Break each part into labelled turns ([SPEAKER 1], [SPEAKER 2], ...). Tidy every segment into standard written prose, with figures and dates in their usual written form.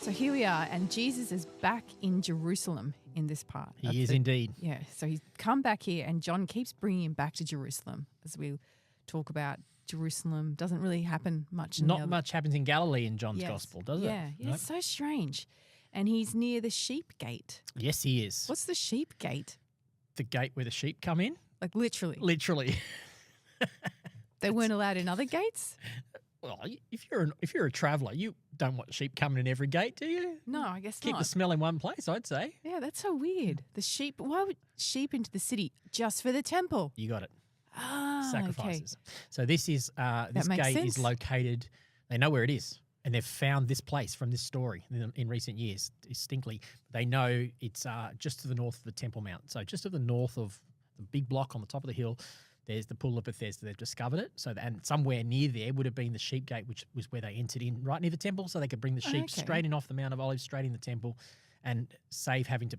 [SPEAKER 1] So here we are, and Jesus is back in Jerusalem in this part.
[SPEAKER 2] He is indeed.
[SPEAKER 1] Yeah, so he's come back here, and John keeps bringing him back to Jerusalem as we talk about Jerusalem. Doesn't really happen much.
[SPEAKER 2] Not much happens in Galilee in John's Gospel, does it?
[SPEAKER 1] Yeah,
[SPEAKER 2] Nope.
[SPEAKER 1] it's so strange. And he's near the sheep gate.
[SPEAKER 2] Yes, he is.
[SPEAKER 1] What's the sheep gate?
[SPEAKER 2] The gate where the sheep come in?
[SPEAKER 1] Like literally.
[SPEAKER 2] Literally.
[SPEAKER 1] They weren't allowed in other gates?
[SPEAKER 2] Well, if you're a traveller, you don't want sheep coming in every gate, do you?
[SPEAKER 1] No, I guess
[SPEAKER 2] Keep
[SPEAKER 1] not.
[SPEAKER 2] the smell in one place, I'd say.
[SPEAKER 1] Yeah, that's so weird. The sheep, why would sheep into the city just for the temple?
[SPEAKER 2] You got it.
[SPEAKER 1] Ah,
[SPEAKER 2] Sacrifices. So this is this
[SPEAKER 1] makes
[SPEAKER 2] gate
[SPEAKER 1] sense.
[SPEAKER 2] is located. They know where it is, and they've found this place from this story in recent years distinctly. They know it's just to the north of the Temple Mount. So just to the north of the big block on the top of the hill, there's the Pool of Bethesda. They've discovered it. So and somewhere near there would have been the sheep gate, which was where they entered in, right near the temple, so they could bring the sheep straight in off the Mount of Olives, straight in the temple, and save having to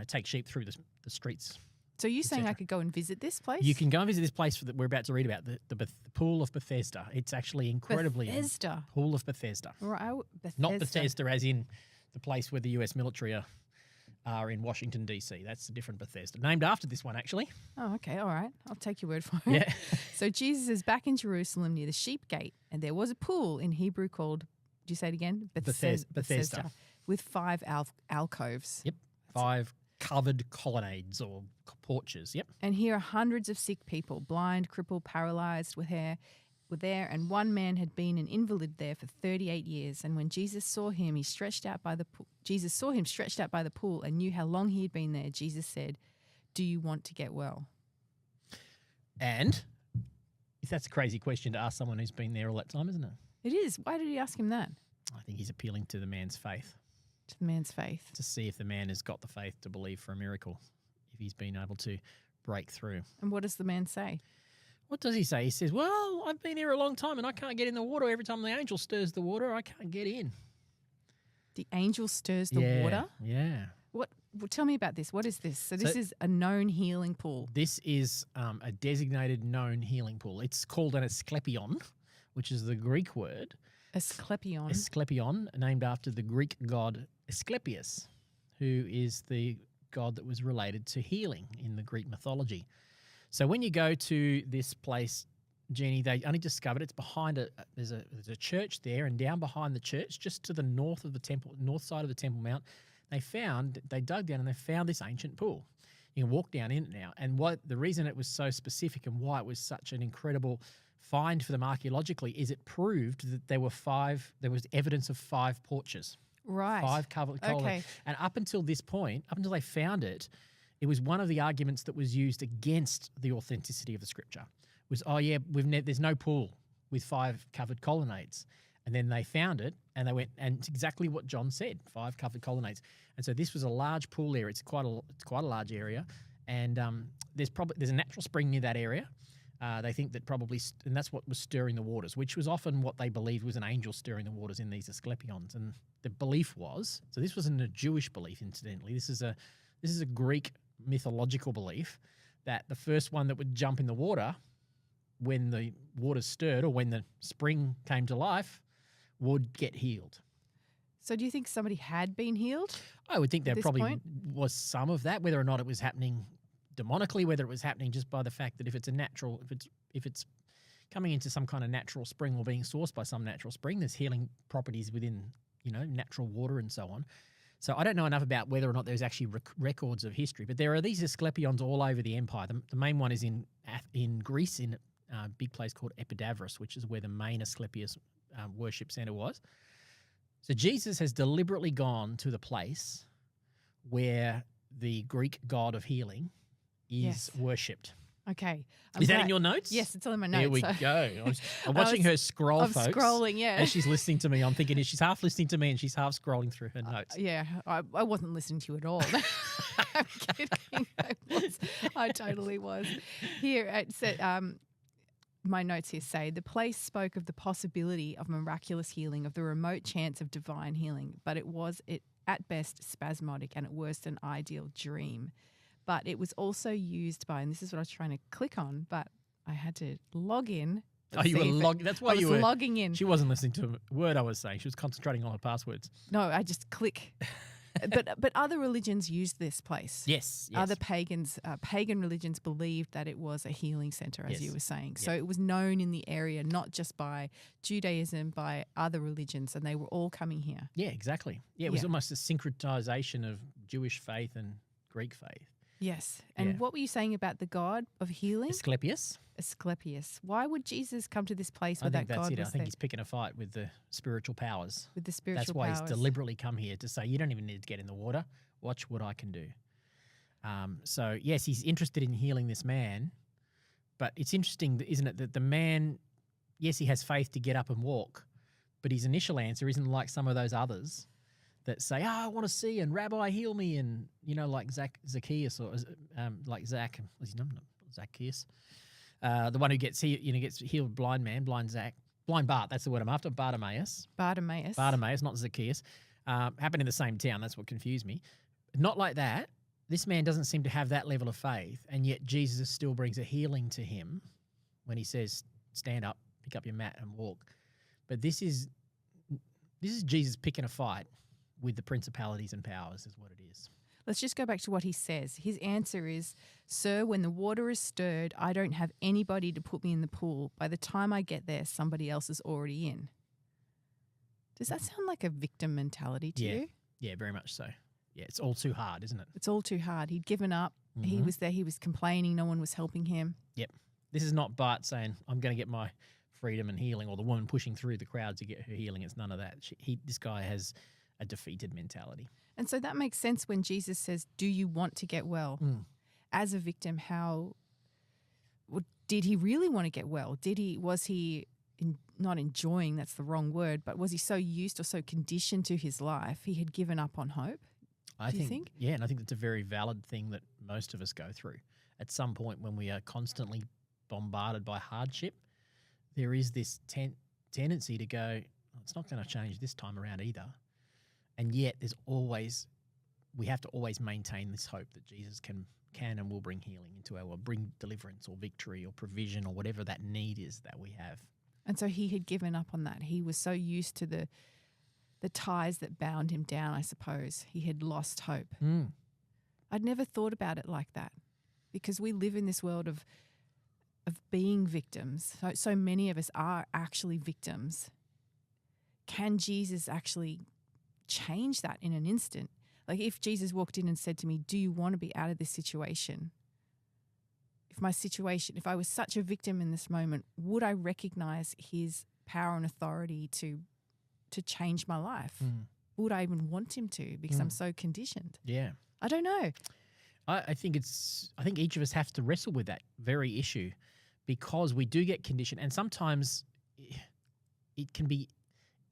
[SPEAKER 2] take sheep through the streets.
[SPEAKER 1] So you're saying I could go and visit this place?
[SPEAKER 2] You can go and visit this place that we're about to read about, the Pool of Bethesda. It's actually incredibly...
[SPEAKER 1] Bethesda.
[SPEAKER 2] Pool of Bethesda.
[SPEAKER 1] Right, Bethesda.
[SPEAKER 2] Not Bethesda as in the place where the US military are in Washington, D.C. That's a different Bethesda. Named after this one, actually.
[SPEAKER 1] Oh, okay, all right. I'll take your word for it.
[SPEAKER 2] Yeah.
[SPEAKER 1] So Jesus is back in Jerusalem near the sheep gate, and there was a pool in Hebrew called, do you say it again?
[SPEAKER 2] Bethesda.
[SPEAKER 1] With 5 alcoves.
[SPEAKER 2] Yep. 5 covered colonnades or porches. Yep.
[SPEAKER 1] And here are hundreds of sick people, blind, crippled, paralyzed, were there, and one man had been an invalid there for 38 years. And when Jesus saw him, stretched out by the pool and knew how long he had been there. Jesus said, "Do you want to get well?"
[SPEAKER 2] And if that's a crazy question to ask someone who's been there all that time, isn't it?
[SPEAKER 1] It is. Why did he ask him that?
[SPEAKER 2] I think he's appealing to the man's faith.
[SPEAKER 1] To the man's faith.
[SPEAKER 2] To see if the man has got the faith to believe for a miracle, if he's been able to break through.
[SPEAKER 1] And what does the man say?
[SPEAKER 2] What does he say? He says, well, I've been here a long time and I can't get in the water. Every time the angel stirs the water, I can't get in.
[SPEAKER 1] The angel stirs the water?
[SPEAKER 2] Yeah.
[SPEAKER 1] Well, tell me about this. What is this? So this is a known healing pool.
[SPEAKER 2] This is a designated known healing pool. It's called an Asclepion, which is the Greek word.
[SPEAKER 1] Asclepion.
[SPEAKER 2] Asclepion, named after the Greek god Asclepius, who is the god that was related to healing in the Greek mythology. So when you go to this place, Jeannie, they only discovered it's behind there's a church there, and down behind the church, just to the north of the temple, north side of the Temple Mount, they dug down and they found this ancient pool. You can walk down in it now. And the reason it was so specific and why it was such an incredible find for them archaeologically is it proved that there was evidence of 5 porches.
[SPEAKER 1] Right.
[SPEAKER 2] 5 covered colonnades.
[SPEAKER 1] Okay.
[SPEAKER 2] And up until this point, up until they found it, it was one of the arguments that was used against the authenticity of the scripture. Was, there's no pool with 5 covered colonnades. And then they found it, and they went, and it's exactly what John said, 5 covered colonnades. And so this was a large pool area. It's quite a large area, and there's a natural spring near that area. They think that probably, and that's what was stirring the waters, which was often what they believed was an angel stirring the waters in these Asclepions. And the belief was, so this wasn't a Jewish belief, incidentally. This is a Greek mythological belief that the first one that would jump in the water when the water stirred or when the spring came to life would get healed.
[SPEAKER 1] So do you think somebody had been healed?
[SPEAKER 2] I would think there probably
[SPEAKER 1] point?
[SPEAKER 2] was some of that, whether or not it was happening demonically, whether it was happening just by the fact that if it's coming into some kind of natural spring or being sourced by some natural spring, there's healing properties within, natural water and so on. So I don't know enough about whether or not there's actually records of history, but there are these Asclepions all over the empire. The main one is in Greece, in a big place called Epidavros, which is where the main Asclepius worship center was. So Jesus has deliberately gone to the place where the Greek god of healing is worshipped.
[SPEAKER 1] Okay.
[SPEAKER 2] Is that in your notes?
[SPEAKER 1] Yes, it's all in my notes.
[SPEAKER 2] There we go. I'm watching her scroll,
[SPEAKER 1] I'm
[SPEAKER 2] folks.
[SPEAKER 1] Scrolling, yeah.
[SPEAKER 2] As she's listening to me, I'm thinking she's half listening to me and she's half scrolling through her notes.
[SPEAKER 1] Yeah, I wasn't listening to you at all. I'm kidding. I totally was. Here, it said, my notes here say, the place spoke of the possibility of miraculous healing, of the remote chance of divine healing, but it was at best spasmodic and at worst an ideal dream. But it was also used by, and this is what I was trying to click on, but I had to log in
[SPEAKER 2] Oh, you were logging. That's why you were
[SPEAKER 1] logging in.
[SPEAKER 2] She wasn't listening to a word I was saying. She was concentrating on her passwords.
[SPEAKER 1] No, I just click. But other religions used this place.
[SPEAKER 2] Yes.
[SPEAKER 1] Other pagan religions believed that it was a healing center, as you were saying. So it was known in the area, not just by Judaism, by other religions, and they were all coming here.
[SPEAKER 2] Yeah, exactly. Yeah, it was almost a syncretization of Jewish faith and Greek faith.
[SPEAKER 1] Yes. And what were you saying about the God of healing?
[SPEAKER 2] Asclepius.
[SPEAKER 1] Why would Jesus come to this place where
[SPEAKER 2] I think
[SPEAKER 1] that
[SPEAKER 2] that's
[SPEAKER 1] God
[SPEAKER 2] it. I
[SPEAKER 1] was
[SPEAKER 2] think
[SPEAKER 1] there?
[SPEAKER 2] he's picking a fight with the spiritual powers.
[SPEAKER 1] With the spiritual
[SPEAKER 2] That's why
[SPEAKER 1] powers.
[SPEAKER 2] he's deliberately come here to say, you don't even need to get in the water. Watch what I can do. So, yes, he's interested in healing this man. But it's interesting, isn't it, that the man, yes, he has faith to get up and walk. But his initial answer isn't like some of those others that say, I want to see, and Rabbi, heal me, and, like Zacchaeus, or like Zach, what's his name? Zacchaeus. The one who gets healed, blind Bart, that's the word I'm after, Bartimaeus, not Zacchaeus. Happened in the same town, that's what confused me. Not like that. This man doesn't seem to have that level of faith, and yet Jesus still brings a healing to him when he says, stand up, pick up your mat and walk. But this is Jesus picking a fight with the principalities and powers, is what it is.
[SPEAKER 1] Let's just go back to what he says. His answer is, Sir, when the water is stirred, I don't have anybody to put me in the pool. By the time I get there, somebody else is already in. Does that sound like a victim mentality to you?
[SPEAKER 2] Yeah, very much so. Yeah, it's all too hard, isn't it?
[SPEAKER 1] It's all too hard. He'd given up. He was there. He was complaining. No one was helping him.
[SPEAKER 2] Yep. This is not Bart saying, I'm going to get my freedom and healing, or the woman pushing through the crowd to get her healing. It's none of that. This guy has a defeated mentality. And
[SPEAKER 1] so that makes sense when Jesus says, do you want to get well? As a victim, did he really want to get well? Was he not enjoying, that's the wrong word, but was he so used or so conditioned to his life he had given up on hope? Do you think?
[SPEAKER 2] Yeah, and I think that's a very valid thing that most of us go through. At some point when we are constantly bombarded by hardship, there is this tendency to go, it's not going to change this time around either. And yet we have to always maintain this hope that Jesus can and will bring healing into our world, bring deliverance or victory or provision or whatever that need is that we have.
[SPEAKER 1] And so he had given up on that. He was so used to the ties that bound him down, I suppose. He had lost hope. I'd never thought about it like that, because we live in this world of being victims. So many of us are actually victims. Can Jesus actually change that in an instant? Like, if Jesus walked in and said to me, do you want to be out of this situation? If I was such a victim in this moment, would I recognize his power and authority to change my life? Would I even want him to, because I'm so conditioned?
[SPEAKER 2] Yeah.
[SPEAKER 1] I don't know.
[SPEAKER 2] I think each of us have to wrestle with that very issue, because we do get conditioned, and sometimes it can be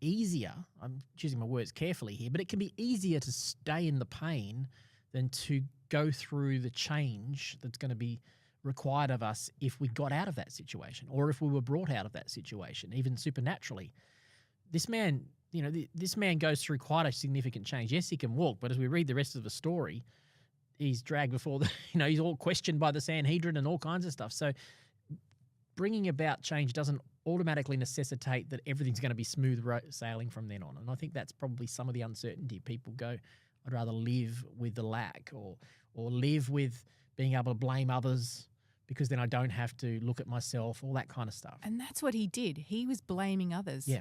[SPEAKER 2] easier, I'm choosing my words carefully here, but it can be easier to stay in the pain than to go through the change that's going to be required of us if we got out of that situation, or if we were brought out of that situation, even supernaturally. This man, this man goes through quite a significant change. Yes, he can walk, but as we read the rest of the story, he's dragged before he's all questioned by the Sanhedrin and all kinds of stuff. So bringing about change doesn't automatically necessitate that everything's going to be smooth sailing from then on. And I think that's probably some of the uncertainty. People go, I'd rather live with the lack, or live with being able to blame others, because then I don't have to look at myself, all that kind of stuff.
[SPEAKER 1] And that's what he did. He was blaming others.
[SPEAKER 2] Yeah.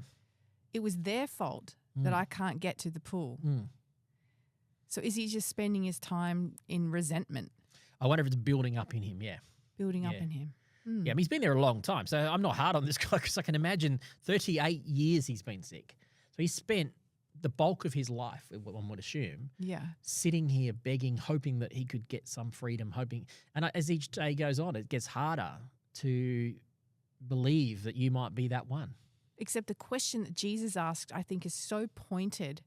[SPEAKER 1] It was their fault that I can't get to the pool. So is he just spending his time in resentment?
[SPEAKER 2] I wonder if it's building up in him,
[SPEAKER 1] Building up in him.
[SPEAKER 2] Yeah, I mean, he's been there a long time, so I'm not hard on this guy, because I can imagine 38 years he's been sick. So he spent the bulk of his life, one would assume, sitting here begging, hoping that he could get some freedom, hoping. And as each day goes on, it gets harder to believe that you might be that one.
[SPEAKER 1] Except the question that Jesus asked, I think, is so pointed.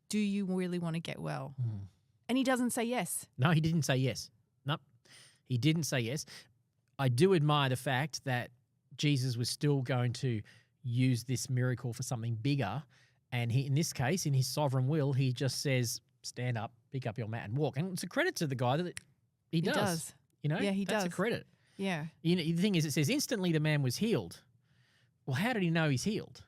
[SPEAKER 1] Do you really want to get well? And he doesn't say yes.
[SPEAKER 2] No, he didn't say yes. Nope, he didn't say yes. I do admire the fact that Jesus was still going to use this miracle for something bigger. And he, in this case, in his sovereign will, he just says, stand up, pick up your mat and walk. And it's a credit to the guy that he does.
[SPEAKER 1] Yeah, he does.
[SPEAKER 2] That's a credit.
[SPEAKER 1] Yeah.
[SPEAKER 2] The thing is, it says instantly the man was healed. well, how did he know he's healed?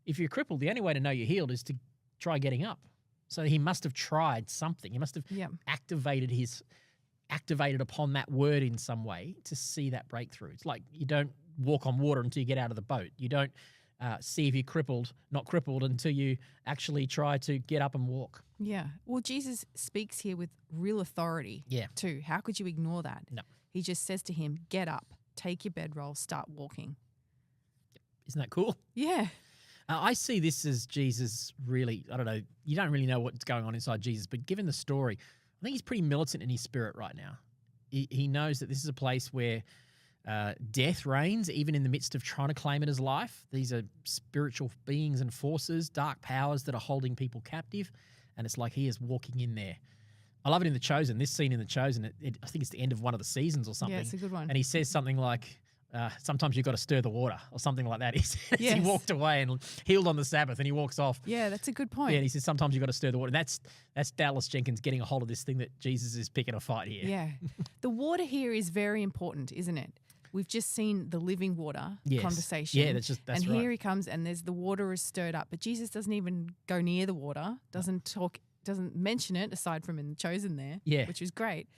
[SPEAKER 2] If you're crippled, the only way to know you're healed is to try getting up. So he must have tried something. He must have activated upon that word in some way to see that breakthrough. It's like you don't walk on water until you get out of the boat. You don't see if you're not crippled until you actually try to get up and walk.
[SPEAKER 1] Yeah. Well, Jesus speaks here with real authority too. How could you ignore that?
[SPEAKER 2] No.
[SPEAKER 1] He just says to him, get up, take your bedroll, start walking.
[SPEAKER 2] Isn't that cool?
[SPEAKER 1] Yeah.
[SPEAKER 2] I see this as Jesus really, I don't know, you don't really know what's going on inside Jesus, but given the story, I think he's pretty militant in his spirit right now. He knows that this is a place where death reigns, even in the midst of trying to claim it as life. These are spiritual beings and forces, dark powers that are holding people captive, and it's like he is walking in there. I love it in The Chosen. This scene in The Chosen, I think it's the end of one of the seasons or something.
[SPEAKER 1] Yeah, it's a good one.
[SPEAKER 2] And he says something like, sometimes you've got to stir the water or something like that. He says he walked away and healed on the Sabbath and he walks off.
[SPEAKER 1] Yeah, that's a good point.
[SPEAKER 2] Yeah, and he says sometimes you've got to stir the water. And that's Dallas Jenkins getting a hold of this thing that Jesus is picking a fight here.
[SPEAKER 1] Yeah. The water here is very important, isn't it? We've just seen the living water conversation.
[SPEAKER 2] Yeah, that's right.
[SPEAKER 1] Here he comes and there's the water is stirred up. But Jesus doesn't even go near the water, doesn't mention it aside from in The Chosen there, which is great.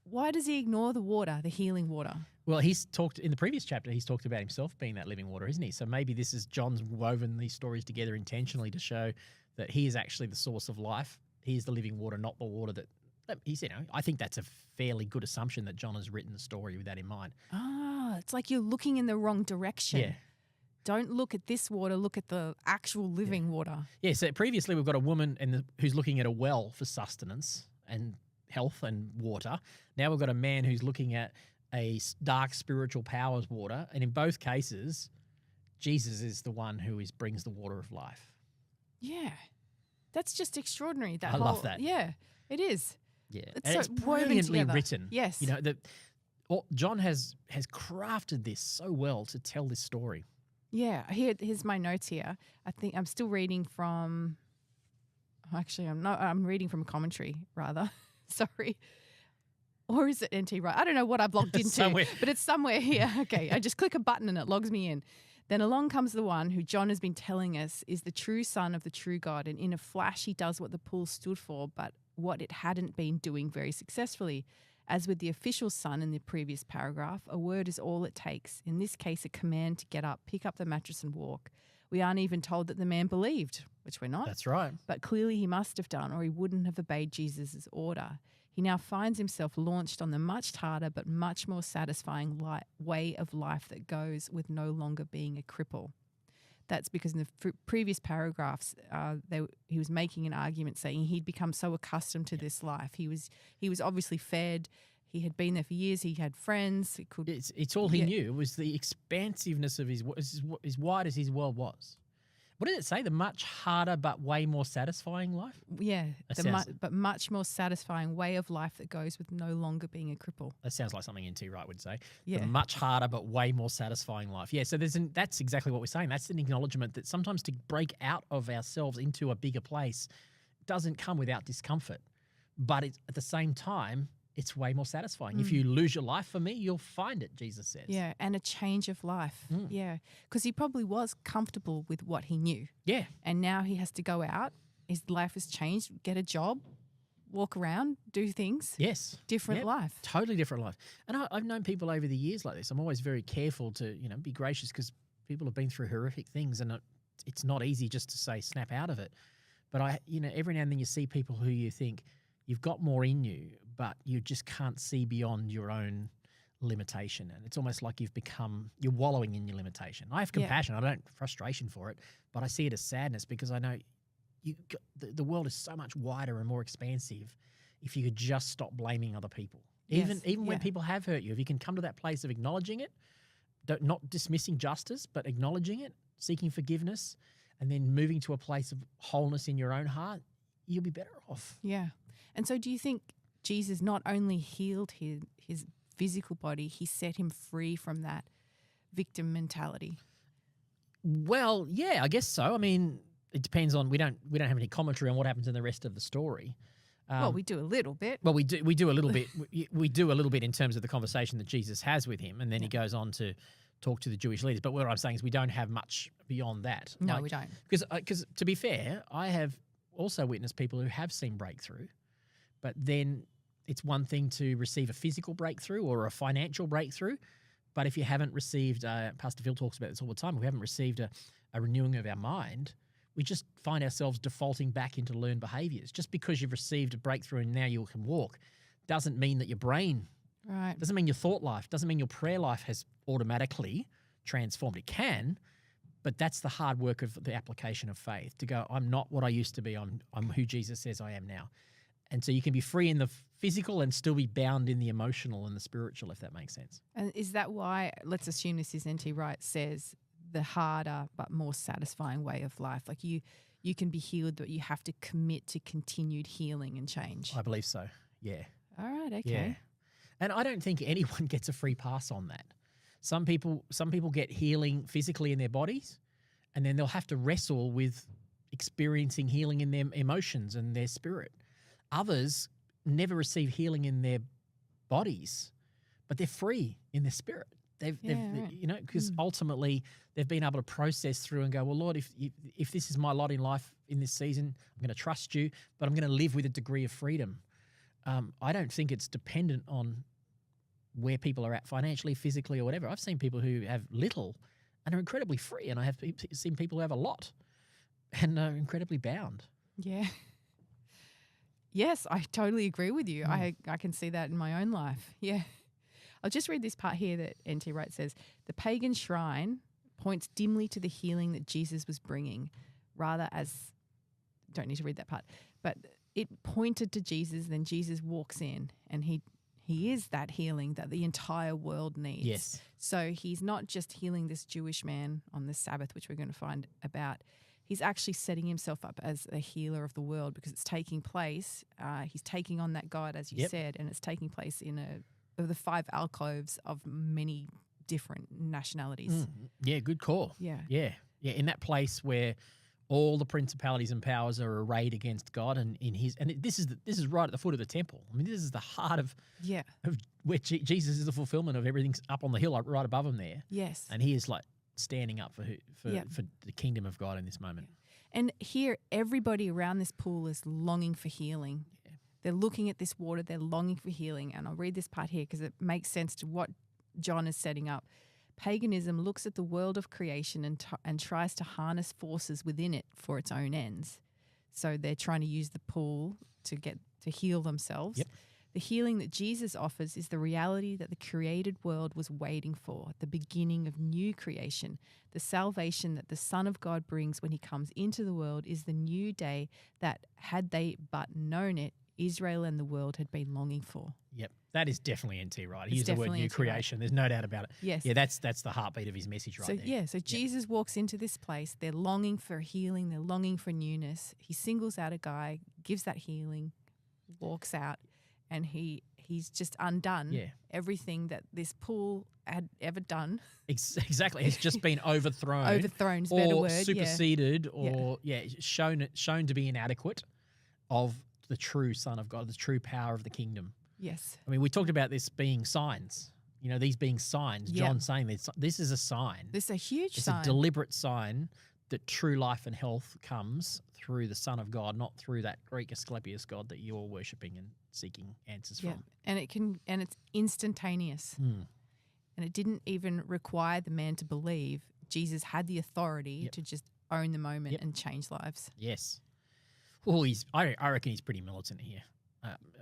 [SPEAKER 1] Why does he ignore the water, the healing water?
[SPEAKER 2] Well, he's talked in the previous chapter, he's talked about himself being that living water, isn't he? So maybe this is John's woven these stories together intentionally to show that he is actually the source of life. He is the living water, not the water that he's, I think that's a fairly good assumption that John has written the story with that in mind.
[SPEAKER 1] Ah, it's like you're looking in the wrong direction.
[SPEAKER 2] Yeah.
[SPEAKER 1] Don't look at this water, look at the actual living water.
[SPEAKER 2] Yeah, so previously we've got a woman who's looking at a well for sustenance and health and water. Now we've got a man who's looking at a dark spiritual powers water. And in both cases, Jesus is the one who brings the water of life.
[SPEAKER 1] Yeah. That's just extraordinary.
[SPEAKER 2] I love that.
[SPEAKER 1] Yeah, it is.
[SPEAKER 2] Yeah.
[SPEAKER 1] It's
[SPEAKER 2] brilliantly written.
[SPEAKER 1] Yes.
[SPEAKER 2] John has crafted this so well to tell this story.
[SPEAKER 1] Yeah. Here's my notes here. I think I'm still reading from actually I'm reading from a commentary rather. Sorry. Or is it NT Right? I don't know what I've logged into, but it's somewhere here. Okay, I just click a button and it logs me in. Then along comes the one who John has been telling us is the true son of the true God, and in a flash he does what the pool stood for, but what it hadn't been doing very successfully. As with the official son in the previous paragraph, a word is all it takes. In this case, a command to get up, pick up the mattress and walk. We aren't even told that the man believed, which we're not.
[SPEAKER 2] That's right.
[SPEAKER 1] But clearly he must have done, or he wouldn't have obeyed Jesus' order. He now finds himself launched on the much harder but much more satisfying way of life that goes with no longer being a cripple. That's because in the previous paragraphs, he was making an argument saying he'd become so accustomed to this life. He was obviously fed. He had been there for years. He had friends.
[SPEAKER 2] It's all he knew. It was the expansiveness of as wide as his world was. What did it say? The much harder but way more satisfying life?
[SPEAKER 1] Yeah, but much more satisfying way of life that goes with no longer being a cripple.
[SPEAKER 2] That sounds like something N.T. Wright would say.
[SPEAKER 1] Yeah.
[SPEAKER 2] The much harder but way more satisfying life. Yeah, so that's exactly what we're saying. That's an acknowledgement that sometimes to break out of ourselves into a bigger place doesn't come without discomfort. But at the same time, it's way more satisfying. If you lose your life for me, you'll find it, Jesus says.
[SPEAKER 1] Yeah, and a change of life. Yeah, because he probably was comfortable with what he knew.
[SPEAKER 2] Yeah.
[SPEAKER 1] And now he has to go out. His life has changed, get a job, walk around, do things.
[SPEAKER 2] Yes.
[SPEAKER 1] Different life.
[SPEAKER 2] Totally different life. And I've known people over the years like this. I'm always very careful to, be gracious because people have been through horrific things and it's not easy just to say snap out of it. But every now and then you see people who you think you've got more in you, but you just can't see beyond your own limitation. And it's almost like you're wallowing in your limitation. I have compassion. I don't frustration for it, but I see it as sadness because I know the world is so much wider and more expansive if you could just stop blaming other people. Even when people have hurt you, if you can come to that place of acknowledging it, not dismissing justice, but acknowledging it, seeking forgiveness, and then moving to a place of wholeness in your own heart, you'll be better off.
[SPEAKER 1] Yeah. And so do you think Jesus not only healed his physical body, he set him free from that victim mentality?
[SPEAKER 2] Well, yeah, I guess so. I mean, it depends on we don't have any commentary on what happens in the rest of the story.
[SPEAKER 1] Well, we do a little bit.
[SPEAKER 2] Well, we do a little bit. We do a little bit in terms of the conversation that Jesus has with him, and then he goes on to talk to the Jewish leaders. But what I'm saying is we don't have much beyond that.
[SPEAKER 1] No, we don't.
[SPEAKER 2] Because to be fair, I have also witnessed people who have seen breakthrough, but then it's one thing to receive a physical breakthrough or a financial breakthrough. But if you haven't received, Pastor Phil talks about this all the time, if we haven't received a renewing of our mind, we just find ourselves defaulting back into learned behaviors. Just because you've received a breakthrough and now you can walk doesn't mean that your brain, doesn't mean your thought life, doesn't mean your prayer life has automatically transformed. It can, but that's the hard work of the application of faith, to go, I'm not what I used to be. I'm who Jesus says I am now. And so you can be free in the physical and still be bound in the emotional and the spiritual, if that makes sense.
[SPEAKER 1] And is that why, let's assume this is N.T. Wright says, the harder but more satisfying way of life? Like you can be healed, but you have to commit to continued healing and change.
[SPEAKER 2] I believe so, yeah.
[SPEAKER 1] All right, okay.
[SPEAKER 2] Yeah. And I don't think anyone gets a free pass on that. Some people get healing physically in their bodies, and then they'll have to wrestle with experiencing healing in their emotions and their spirit. Others never receive healing in their bodies, but they're free in their spirit. They've you know, because ultimately they've been able to process through and go, well, Lord, if this is my lot in life in this season, I'm going to trust you, but I'm going to live with a degree of freedom. I don't think it's dependent on where people are at financially, physically, or whatever. I've seen people who have little and are incredibly free, and I have seen people who have a lot and are incredibly bound.
[SPEAKER 1] Yeah. Yes, I totally agree with you. I can see that in my own life. Yeah. I'll just read this part here that N.T. Wright says, the pagan shrine points dimly to the healing that Jesus was bringing, rather as, don't need to read that part, but it pointed to Jesus, then Jesus walks in and he is that healing that the entire world needs.
[SPEAKER 2] Yes.
[SPEAKER 1] So he's not just healing this Jewish man on the Sabbath, which we're going to find about. He's actually setting himself up as a healer of the world, because it's taking place. He's taking on that God, as you said, and it's taking place in the 5 alcoves of many different nationalities.
[SPEAKER 2] Yeah, good call.
[SPEAKER 1] Yeah.
[SPEAKER 2] In that place where all the principalities and powers are arrayed against God, and this is right at the foot of the temple. I mean, this is the heart of where Jesus is the fulfillment of everything's up on the hill, like right above him there.
[SPEAKER 1] Yes,
[SPEAKER 2] and he is like standing up for the kingdom of God in this moment.
[SPEAKER 1] Yeah. And here, everybody around this pool is longing for healing. Yeah. They're looking at this water, they're longing for healing. And I'll read this part here because it makes sense to what John is setting up. Paganism looks at the world of creation and tries to harness forces within it for its own ends. So they're trying to use the pool to heal themselves.
[SPEAKER 2] Yep.
[SPEAKER 1] The healing that Jesus offers is the reality that the created world was waiting for, the beginning of new creation. The salvation that the Son of God brings when he comes into the world is the new day that, had they but known it, Israel and the world had been longing for.
[SPEAKER 2] Yep, that is definitely N.T. Wright. He used the word new creation. There's no doubt about it.
[SPEAKER 1] Yes.
[SPEAKER 2] Yeah, that's the heartbeat of his message right there.
[SPEAKER 1] So Jesus walks into this place. They're longing for healing. They're longing for newness. He singles out a guy, gives that healing, walks out, and he's just undone everything that this pool had ever done.
[SPEAKER 2] Exactly. It's just been overthrown.
[SPEAKER 1] Overthrown's a better word.
[SPEAKER 2] Superseded or shown to be inadequate of the true Son of God, the true power of the kingdom.
[SPEAKER 1] Yes.
[SPEAKER 2] I mean, we talked about this being signs. You know, these being signs. John saying this is a sign.
[SPEAKER 1] This is a huge
[SPEAKER 2] sign.
[SPEAKER 1] It's
[SPEAKER 2] a deliberate sign that true life and health comes through the Son of God, not through that Greek Asclepius God that you're worshipping and seeking answers from.
[SPEAKER 1] And it's instantaneous. And it didn't even require the man to believe. Jesus had the authority to just own the moment and change lives.
[SPEAKER 2] Yes. Well, I reckon he's pretty militant here.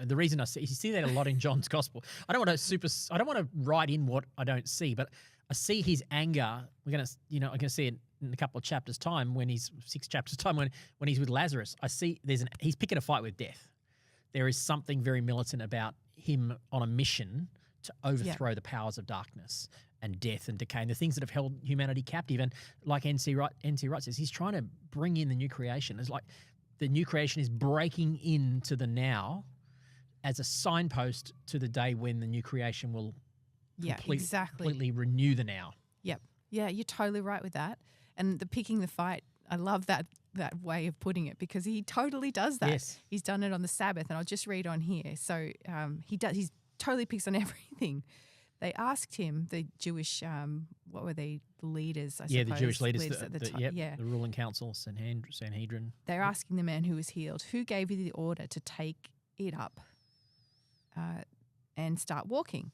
[SPEAKER 2] The reason you see that a lot in John's gospel. I don't want to write in what I don't see, but I see his anger. I'm going to see it in a couple of chapters time when he's 6 chapters time when he's with Lazarus. I see he's picking a fight with death. There is something very militant about him on a mission to overthrow the powers of darkness and death and decay and the things that have held humanity captive. And like N.T. Wright says, he's trying to bring in the new creation. It's like the new creation is breaking into the now as a signpost to the day when the new creation will completely renew the now.
[SPEAKER 1] Yep. Yeah, you're totally right with that. And the picking the fight, I love that way of putting it, because he totally does that.
[SPEAKER 2] Yes.
[SPEAKER 1] He's done it on the Sabbath, and I'll just read on here. So he totally picks on everything. they asked him, the Jewish, what were they, leaders, I
[SPEAKER 2] Yeah,
[SPEAKER 1] suppose.
[SPEAKER 2] the Jewish leaders
[SPEAKER 1] at the time.
[SPEAKER 2] yep, the ruling council, Sanhedrin.
[SPEAKER 1] They're asking the man who was healed, who gave you the order to take it up and start walking?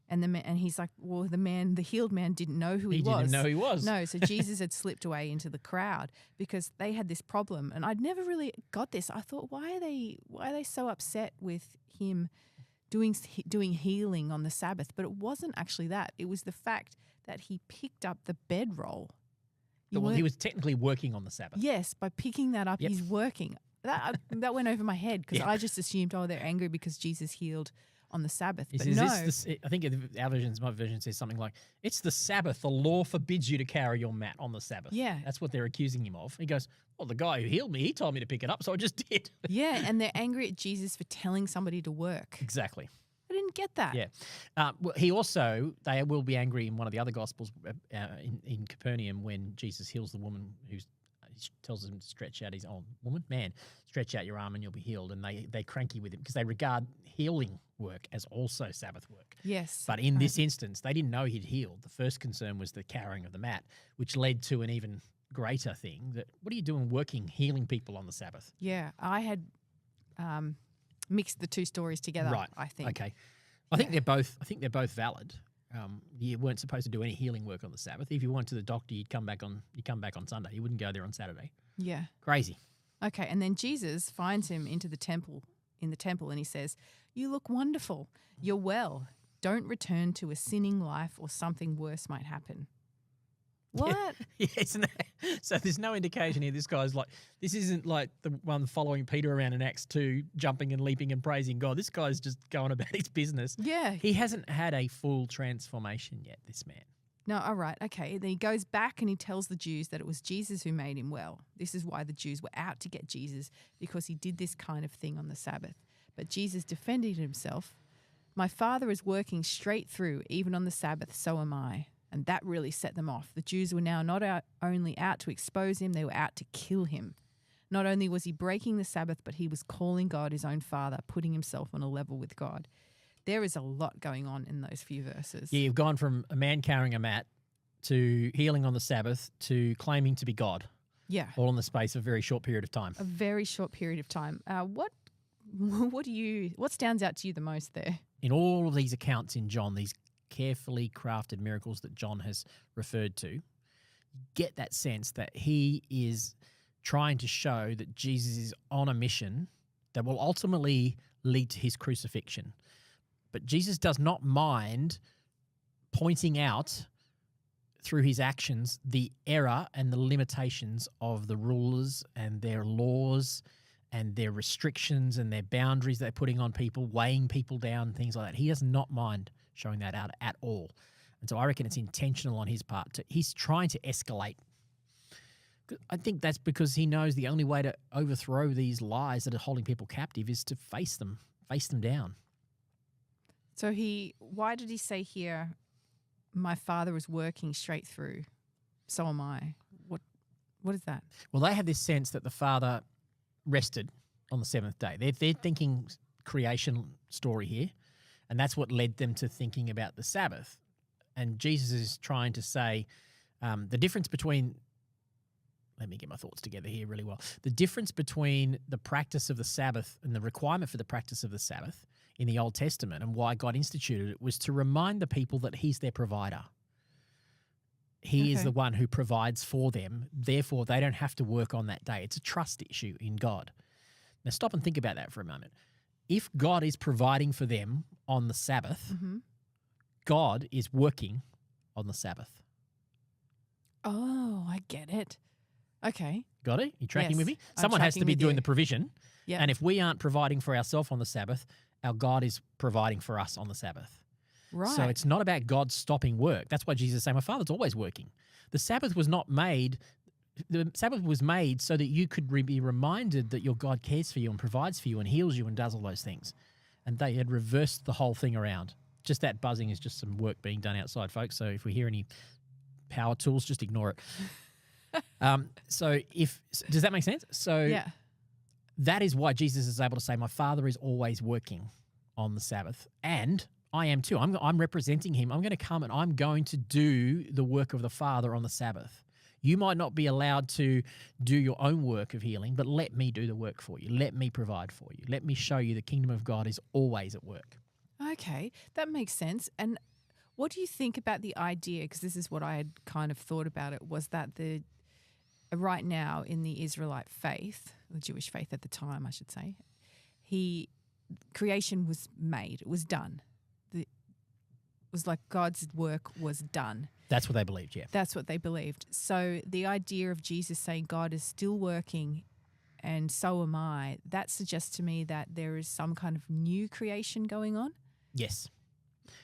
[SPEAKER 1] And he's like, well, the healed man didn't know who he was.
[SPEAKER 2] He didn't know who he was.
[SPEAKER 1] No, so Jesus had slipped away into the crowd because they had this problem. And I'd never really got this. I thought, why are they so upset with him doing healing on the Sabbath? But it wasn't actually that. It was the fact that he picked up the bedroll.
[SPEAKER 2] Well, he was technically working on the Sabbath.
[SPEAKER 1] Yes, by picking that up,
[SPEAKER 2] Yep.
[SPEAKER 1] he's working. That went over my head because I just assumed, they're angry because Jesus healed on the Sabbath. But no.
[SPEAKER 2] I think my version says something like, it's the Sabbath. The law forbids you to carry your mat on the Sabbath.
[SPEAKER 1] Yeah.
[SPEAKER 2] That's what they're accusing him of. He goes, well, the guy who healed me, he told me to pick it up, so I just did.
[SPEAKER 1] Yeah, and they're angry at Jesus for telling somebody to work.
[SPEAKER 2] Exactly.
[SPEAKER 1] I didn't get that.
[SPEAKER 2] Yeah. Well, they will be angry in one of the other Gospels in Capernaum when Jesus heals the woman he tells him to stretch out stretch out your arm and you'll be healed. And they're cranky with him because they regard healing work as also Sabbath work.
[SPEAKER 1] Yes.
[SPEAKER 2] But in this instance, they didn't know he'd healed. The first concern was the carrying of the mat, which led to an even greater thing that, what are you doing healing people on the Sabbath?
[SPEAKER 1] Yeah, I had mixed the two stories together,
[SPEAKER 2] Right.
[SPEAKER 1] I think.
[SPEAKER 2] Okay. I think they're both valid. You weren't supposed to do any healing work on the Sabbath. If you went to the doctor, you come back on Sunday. You wouldn't go there on Saturday.
[SPEAKER 1] Yeah.
[SPEAKER 2] Crazy.
[SPEAKER 1] Okay, and then Jesus finds him in the temple, and he says, "You look wonderful. You're well. Don't return to a sinning life or something worse might happen." What?
[SPEAKER 2] Yeah, isn't that? So there's no indication here. This guy's like, this isn't like the one following Peter around in Acts 2, jumping and leaping and praising God. This guy's just going about his business.
[SPEAKER 1] Yeah.
[SPEAKER 2] He hasn't had a full transformation yet, this man.
[SPEAKER 1] No, all right, okay. Then he goes back and he tells the Jews that it was Jesus who made him well. This is why the Jews were out to get Jesus, because he did this kind of thing on the Sabbath. But Jesus defended himself. "My Father is working straight through, even on the Sabbath, so am I." And that really set them off. The Jews were now not only out to expose him, they were out to kill him. Not only was he breaking the Sabbath, but he was calling God his own Father, putting himself on a level with God. There is a lot going on in those few verses.
[SPEAKER 2] Yeah, you've gone from a man carrying a mat to healing on the Sabbath to claiming to be God.
[SPEAKER 1] Yeah.
[SPEAKER 2] All in the space of a very short period of time.
[SPEAKER 1] A very short period of time. What stands out to you the most there?
[SPEAKER 2] In all of these accounts in John, these carefully crafted miracles that John has referred to, you get that sense that he is trying to show that Jesus is on a mission that will ultimately lead to his crucifixion. But Jesus does not mind pointing out through his actions the error and the limitations of the rulers and their laws and their restrictions and their boundaries they're putting on people, weighing people down, things like that. He does not mind showing that out at all. And so I reckon it's intentional on his part. He's trying to escalate. I think that's because he knows the only way to overthrow these lies that are holding people captive is to face them down.
[SPEAKER 1] So why did he say here, "My Father is working straight through, so am I"? What is that?
[SPEAKER 2] Well, they have this sense that the Father rested on the seventh day. They're thinking creation story here, and that's what led them to thinking about the Sabbath. And Jesus is trying to say the difference between, let me get my thoughts together here really well. The difference between the practice of the Sabbath and the requirement for the practice of the Sabbath in the Old Testament and why God instituted it was to remind the people that he's their provider. He is the one who provides for them. Therefore, they don't have to work on that day. It's a trust issue in God. Now, stop and think about that for a moment. If God is providing for them on the Sabbath, God is working on the Sabbath.
[SPEAKER 1] Oh, I get it. Okay.
[SPEAKER 2] Got it? You tracking
[SPEAKER 1] Yes,
[SPEAKER 2] with me?
[SPEAKER 1] I'm
[SPEAKER 2] Someone has to
[SPEAKER 1] tracking
[SPEAKER 2] be
[SPEAKER 1] with
[SPEAKER 2] doing
[SPEAKER 1] you.
[SPEAKER 2] the provision.
[SPEAKER 1] Yeah.
[SPEAKER 2] And if we aren't providing for ourselves on the Sabbath, our God is providing for us on the Sabbath.
[SPEAKER 1] Right.
[SPEAKER 2] So it's not about God stopping work. That's why Jesus is saying, my Father's always working. The Sabbath was made so that you could be reminded that your God cares for you and provides for you and heals you and does all those things. And they had reversed the whole thing around. Just that buzzing is just some work being done outside, folks. So if we hear any power tools, just ignore it. Does that make sense? So
[SPEAKER 1] yeah.
[SPEAKER 2] That is why Jesus is able to say, my Father is always working on the Sabbath, and I am too. I'm representing him. I'm going to come and I'm going to do the work of the Father on the Sabbath. You might not be allowed to do your own work of healing, but let me do the work for you. Let me provide for you. Let me show you the kingdom of God is always at work.
[SPEAKER 1] Okay, that makes sense. And what do you think about the idea, because this is what I had kind of thought about it, was that right now in the Israelite faith, the Jewish faith at the time, I should say, creation was made, it was done. It was like God's work was done.
[SPEAKER 2] That's what they believed, yeah.
[SPEAKER 1] That's what they believed. So the idea of Jesus saying God is still working and so am I, that suggests to me that there is some kind of new creation going on.
[SPEAKER 2] Yes.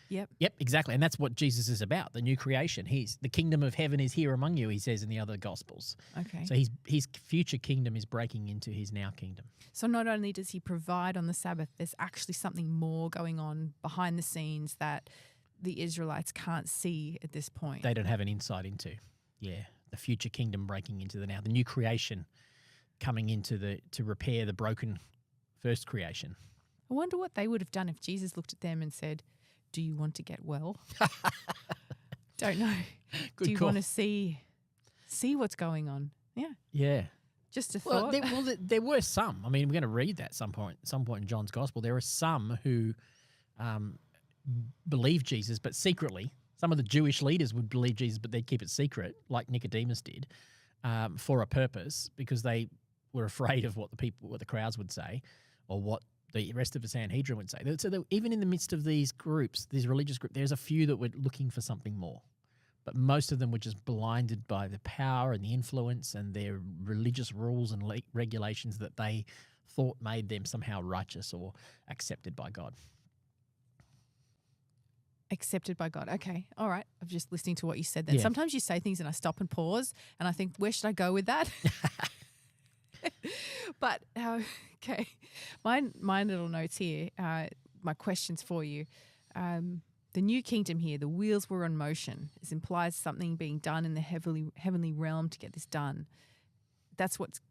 [SPEAKER 1] Yep,
[SPEAKER 2] exactly. And that's what Jesus is about, the new creation. The kingdom of heaven is here among you, he says in the other Gospels.
[SPEAKER 1] Okay.
[SPEAKER 2] So his future kingdom is breaking into his now kingdom.
[SPEAKER 1] So not only does he provide on the Sabbath, there's actually something more going on behind the scenes that the Israelites can't see at this point.
[SPEAKER 2] They don't have an insight into. Yeah, the future kingdom breaking into the new creation coming into to repair the broken first creation.
[SPEAKER 1] I wonder what they would have done if Jesus looked at them and said, "Do you want to get well?" Don't know.
[SPEAKER 2] Good
[SPEAKER 1] Do you
[SPEAKER 2] call.
[SPEAKER 1] want to see what's going on? Yeah.
[SPEAKER 2] Yeah.
[SPEAKER 1] Just a
[SPEAKER 2] Well,
[SPEAKER 1] thought.
[SPEAKER 2] there were some. I mean, we're going to read that some point in John's Gospel. There are some who believe Jesus, but secretly. Some of the Jewish leaders would believe Jesus, but they'd keep it secret, like Nicodemus did, for a purpose, because they were afraid of what the crowds would say, or what the rest of the Sanhedrin would say. So even in the midst of these groups, these religious groups, there's a few that were looking for something more. But most of them were just blinded by the power and the influence and their religious rules and regulations that they thought made them somehow righteous or accepted by God.
[SPEAKER 1] Accepted by God. Okay. All right. I'm just listening to what you said then.
[SPEAKER 2] Yeah.
[SPEAKER 1] Sometimes you say things and I stop and pause and I think, where should I go with that? But, okay. My little notes here, my questions for you. The new kingdom here, the wheels were in motion. This implies something being done in the heavenly realm to get this done. That's what's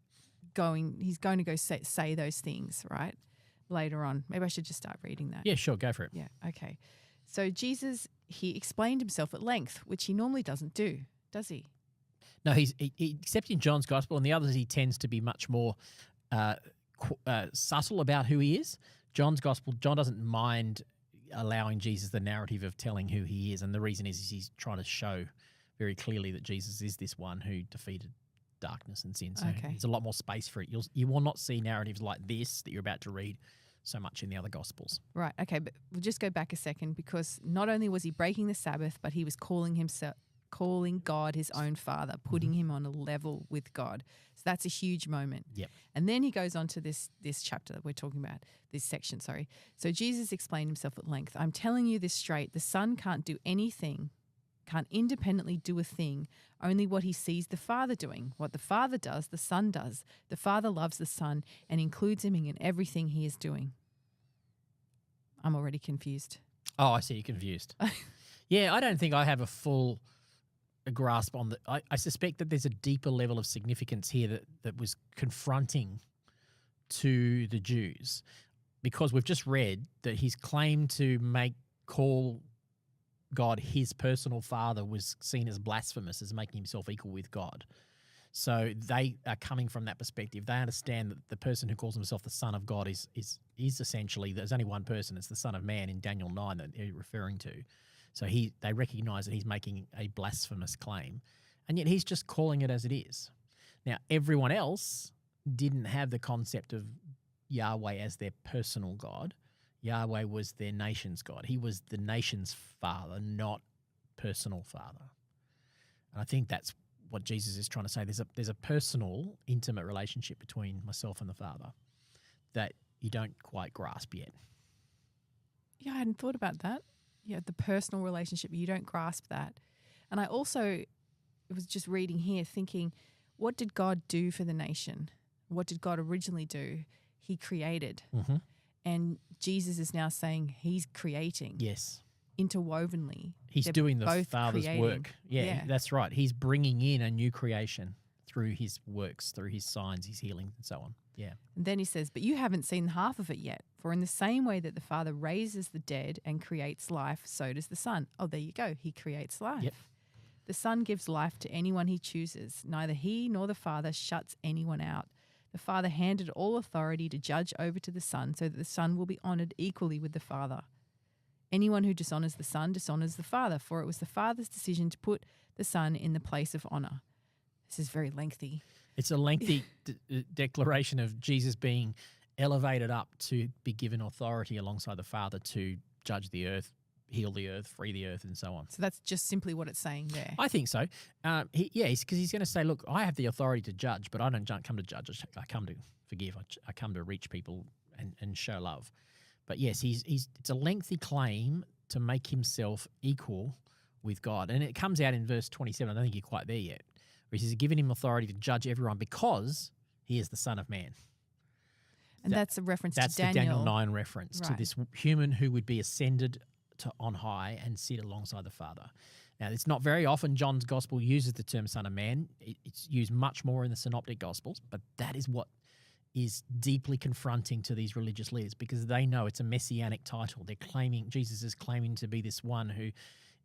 [SPEAKER 1] he's going to go say those things, right? Later on. Maybe I should just start reading that.
[SPEAKER 2] Yeah, sure. Go for it.
[SPEAKER 1] Yeah, okay. So Jesus, he explained himself at length, which he normally doesn't do, does he?
[SPEAKER 2] No, except in John's Gospel and the others, he tends to be much more subtle about who he is. John's Gospel, John doesn't mind allowing Jesus the narrative of telling who he is, and the reason is he's trying to show very clearly that Jesus is this one who defeated darkness and sin. So there's a lot more space for it. You will not see narratives like this that you're about to read so much in the other Gospels.
[SPEAKER 1] Right, okay, but we'll just go back a second, because not only was he breaking the Sabbath, but he was calling God his own Father, putting him on a level with God. So that's a huge moment.
[SPEAKER 2] Yep.
[SPEAKER 1] And then he goes on to this chapter that we're talking about, this section, sorry. So Jesus explained himself at length. I'm telling you this straight, the Son can't do anything, can't independently do a thing, only what he sees the Father doing. What the Father does, the Son does. The Father loves the Son and includes him in everything he is doing. I'm already confused.
[SPEAKER 2] Oh, I see. You're confused. Yeah, I don't think I have a full grasp on I suspect that there's a deeper level of significance here that was confronting to the Jews, because we've just read that his claim to call God his personal Father was seen as blasphemous, as making himself equal with God. So they are coming from that perspective. They understand that the person who calls himself the Son of God is essentially, there's only one person, it's the Son of Man in Daniel 9 that they're referring to. So they recognize that he's making a blasphemous claim, and yet he's just calling it as it is. Now, everyone else didn't have the concept of Yahweh as their personal God. Yahweh was their nation's God. He was the nation's father, not personal father. And I think that's what Jesus is trying to say. There's a personal, intimate relationship between myself and the Father that you don't quite grasp yet.
[SPEAKER 1] Yeah, I hadn't thought about that. Yeah, the personal relationship, you don't grasp that. And I also was just reading here thinking, what did God do for the nation? What did God originally do? He created.
[SPEAKER 2] Mm-hmm.
[SPEAKER 1] And Jesus is now saying he's creating.
[SPEAKER 2] Yes.
[SPEAKER 1] Interwovenly.
[SPEAKER 2] He's doing the Father's
[SPEAKER 1] creating.
[SPEAKER 2] work. Yeah, that's right. He's bringing in a new creation through his works, through his signs, his healing, and so on. Yeah.
[SPEAKER 1] And then he says, but you haven't seen half of it yet. For in the same way that the Father raises the dead and creates life, so does the Son. Oh, there you go. He creates life.
[SPEAKER 2] Yep.
[SPEAKER 1] The Son gives life to anyone he chooses. Neither he nor the Father shuts anyone out. The Father handed all authority to judge over to the Son, so that the Son will be honoured equally with the Father. Anyone who dishonours the Son dishonours the Father, for it was the Father's decision to put the Son in the place of honour. This is very lengthy.
[SPEAKER 2] It's a lengthy declaration of Jesus being elevated up to be given authority alongside the Father to judge the earth, heal the earth, free the earth, and so on.
[SPEAKER 1] So that's just simply what it's saying there.
[SPEAKER 2] I think so. Because he's going to say, look, I have the authority to judge, but I don't come to judge. I come to forgive. I come to reach people and show love. But yes, it's a lengthy claim to make himself equal with God. And it comes out in verse 27. I don't think you're quite there yet. Where he says, giving him authority to judge everyone because he is the Son of Man.
[SPEAKER 1] And that's a reference to Daniel.
[SPEAKER 2] That's the Daniel 9 reference to
[SPEAKER 1] Right.
[SPEAKER 2] this human who would be ascended to on high and sit alongside the Father. Now, it's not very often John's Gospel uses the term Son of Man. It's used much more in the Synoptic Gospels, but that is what is deeply confronting to these religious leaders because they know it's a messianic title. They're claiming, Jesus is claiming to be this one who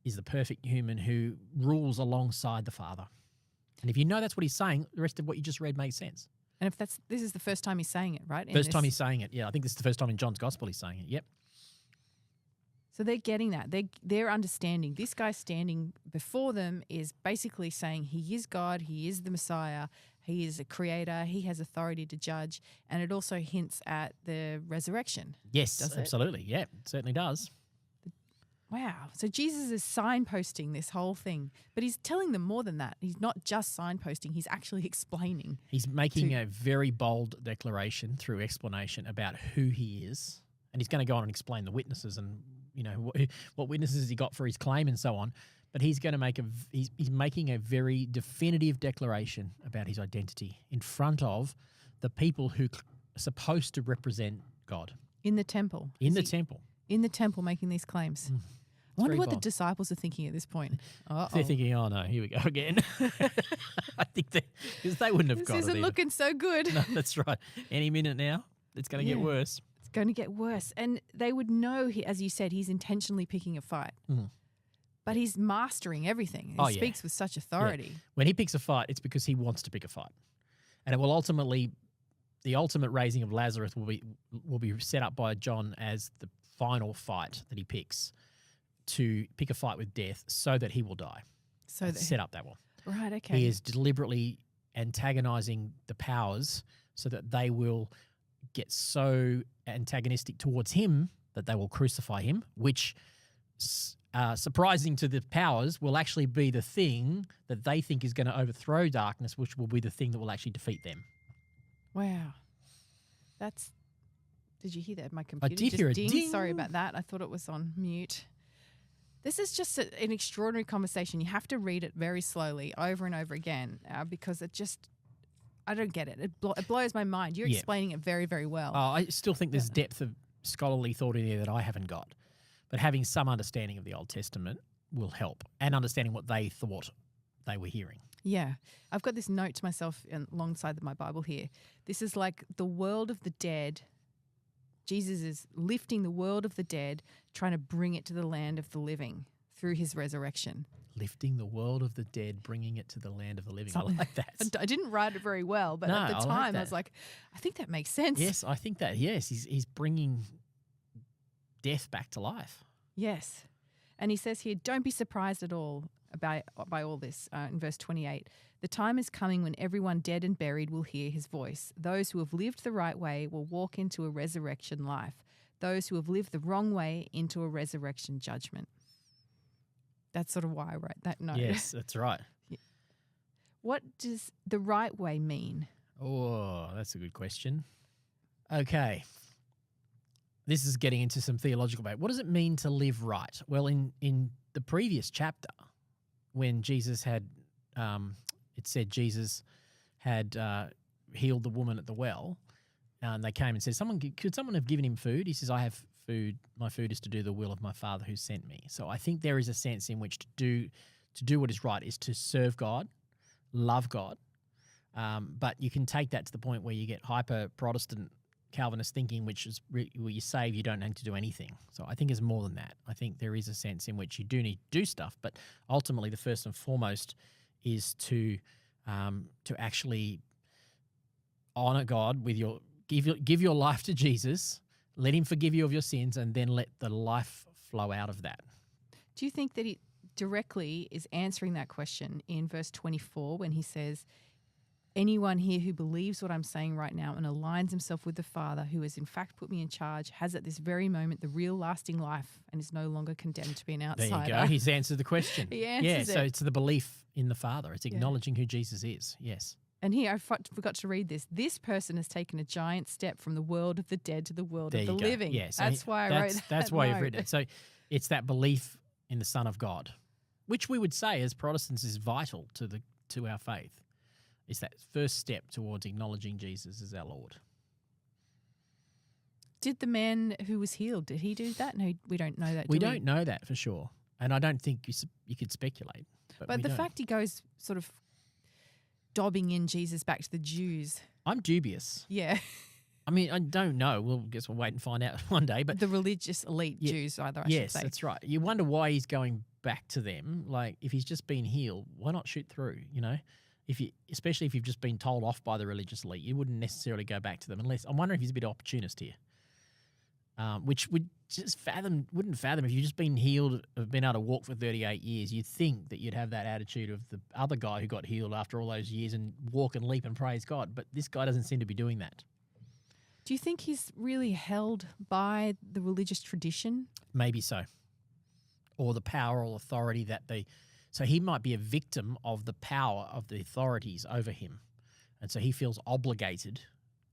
[SPEAKER 2] is the perfect human who rules alongside the Father. And if you know that's what he's saying, the rest of what you just read makes sense.
[SPEAKER 1] And if this is the first time he's saying it, right?
[SPEAKER 2] First time he's saying it. Yeah, I think this is the first time in John's Gospel he's saying it. Yep.
[SPEAKER 1] So they're getting that. They're understanding. This guy standing before them is basically saying he is God, he is the Messiah, he is a creator, he has authority to judge, and it also hints at the resurrection.
[SPEAKER 2] Yes,
[SPEAKER 1] Does it?
[SPEAKER 2] absolutely. Yeah, it certainly does.
[SPEAKER 1] Wow. So Jesus is signposting this whole thing, but he's telling them more than that. He's not just signposting, he's actually explaining.
[SPEAKER 2] He's making a very bold declaration through explanation about who he is, and he's going to go on and explain the witnesses and what witnesses he got for his claim and so on. But he's going to make he's making a very definitive declaration about his identity in front of the people who are supposed to represent God
[SPEAKER 1] In the temple.
[SPEAKER 2] in the temple.
[SPEAKER 1] In the temple making these claims. I wonder
[SPEAKER 2] very
[SPEAKER 1] what the
[SPEAKER 2] bold.
[SPEAKER 1] disciples are thinking at this point.
[SPEAKER 2] They're thinking, oh no, here we go again. I think because they wouldn't have
[SPEAKER 1] This
[SPEAKER 2] got it
[SPEAKER 1] isn't
[SPEAKER 2] either.
[SPEAKER 1] looking so good.
[SPEAKER 2] No, that's right. Any minute now, it's going to get
[SPEAKER 1] Yeah.
[SPEAKER 2] worse.
[SPEAKER 1] It's going to get worse. And they would know, as you said, he's intentionally picking a fight.
[SPEAKER 2] Mhm.
[SPEAKER 1] But he's mastering everything. He
[SPEAKER 2] Oh, yeah.
[SPEAKER 1] speaks with such authority.
[SPEAKER 2] When he picks a fight, it's because he wants to pick a fight. And it will ultimately, the ultimate raising of Lazarus will be set up by John as the final fight that he picks to pick a fight with death so that he will die.
[SPEAKER 1] So that
[SPEAKER 2] Set up that one.
[SPEAKER 1] right, okay.
[SPEAKER 2] He is deliberately antagonizing the powers so that they will get so antagonistic towards him that they will crucify him, which, surprising to the powers, will actually be the thing that they think is going to overthrow darkness, which will be the thing that will actually defeat them.
[SPEAKER 1] Wow. That's. Did you hear that? My computer
[SPEAKER 2] did
[SPEAKER 1] just
[SPEAKER 2] hear a
[SPEAKER 1] dinged.
[SPEAKER 2] ding.
[SPEAKER 1] Sorry about that. I thought it was on mute. This is just an extraordinary conversation. You have to read it very slowly over and over again because it just, I don't get it. It blows my mind. You're
[SPEAKER 2] Yeah.
[SPEAKER 1] explaining it very, very well.
[SPEAKER 2] I still think there's depth of scholarly thought in there that I haven't got. But having some understanding of the Old Testament will help, and understanding what they thought they were hearing.
[SPEAKER 1] Yeah. I've got this note to myself alongside my Bible here. This is like the world of the dead. Jesus is lifting the world of the dead, trying to bring it to the land of the living through his resurrection.
[SPEAKER 2] Lifting the world of the dead, bringing it to the land of the living.
[SPEAKER 1] Something-
[SPEAKER 2] I like that.
[SPEAKER 1] I didn't write it very well, but
[SPEAKER 2] No,
[SPEAKER 1] at the
[SPEAKER 2] I like
[SPEAKER 1] time I
[SPEAKER 2] that.
[SPEAKER 1] was like, I think that makes sense.
[SPEAKER 2] Yes, I think that. Yes, he's bringing death back to life.
[SPEAKER 1] Yes. And he says here, don't be surprised at all by all this in verse 28. The time is coming when everyone dead and buried will hear his voice. Those who have lived the right way will walk into a resurrection life. Those who have lived the wrong way into a resurrection judgment. That's sort of why I wrote that note.
[SPEAKER 2] Yes, that's right.
[SPEAKER 1] What does the right way mean?
[SPEAKER 2] Oh, that's a good question. Okay. This is getting into some theological debate. What does it mean to live right? Well, in the previous chapter, when Jesus had, it said Jesus had healed the woman at the well, and they came and said, could someone have given him food? He says, I have food. My food is to do the will of my Father who sent me. So I think there is a sense in which to do what is right is to serve God, love God, But you can take that to the point where you get hyper Protestant Calvinist thinking, which is where you save, you don't need to do anything. So I think it's more than that. I think there is a sense in which you do need to do stuff, but ultimately the first and foremost is to actually honor God with give your life to Jesus, let him forgive you of your sins, and then let the life flow out of that.
[SPEAKER 1] Do you think that he directly is answering that question in verse 24 when he says, anyone here who believes what I'm saying right now and aligns himself with the Father who has in fact put me in charge has at this very moment the real lasting life and is no longer condemned to be an outsider?
[SPEAKER 2] There you go. He's answered the question.
[SPEAKER 1] He answers it.
[SPEAKER 2] So it's the belief in the Father. It's acknowledging who Jesus is. Yes.
[SPEAKER 1] And here, I forgot to read this. This person has taken a giant step from the world of the dead to the world of the living.
[SPEAKER 2] Yeah, so
[SPEAKER 1] that's why I wrote that.
[SPEAKER 2] That's why you've written it. So it's that belief in the Son of God, which we would say as Protestants is vital to our faith. It's that first step towards acknowledging Jesus as our Lord.
[SPEAKER 1] Did the man who was healed, did he do that? No, we don't know that,
[SPEAKER 2] We don't know that for sure. And I don't think you could speculate.
[SPEAKER 1] But the fact he goes sort of dobbing in Jesus back to the Jews.
[SPEAKER 2] I'm dubious.
[SPEAKER 1] Yeah.
[SPEAKER 2] I mean, I don't know. We'll wait and find out one day. But
[SPEAKER 1] the religious elite Jews, either, I should say.
[SPEAKER 2] Yes, that's right. You wonder why he's going back to them. Like, if he's just been healed, why not shoot through, you know? Especially if you've just been told off by the religious elite, you wouldn't necessarily go back to them unless, I'm wondering if he's a bit opportunist here, which wouldn't fathom if you've just been healed, have been able to walk for 38 years, you'd think that you'd have that attitude of the other guy who got healed after all those years and walk and leap and praise God. But this guy doesn't seem to be doing that.
[SPEAKER 1] Do you think he's really held by the religious tradition?
[SPEAKER 2] Maybe so. Or the power or authority so he might be a victim of the power of the authorities over him. And so he feels obligated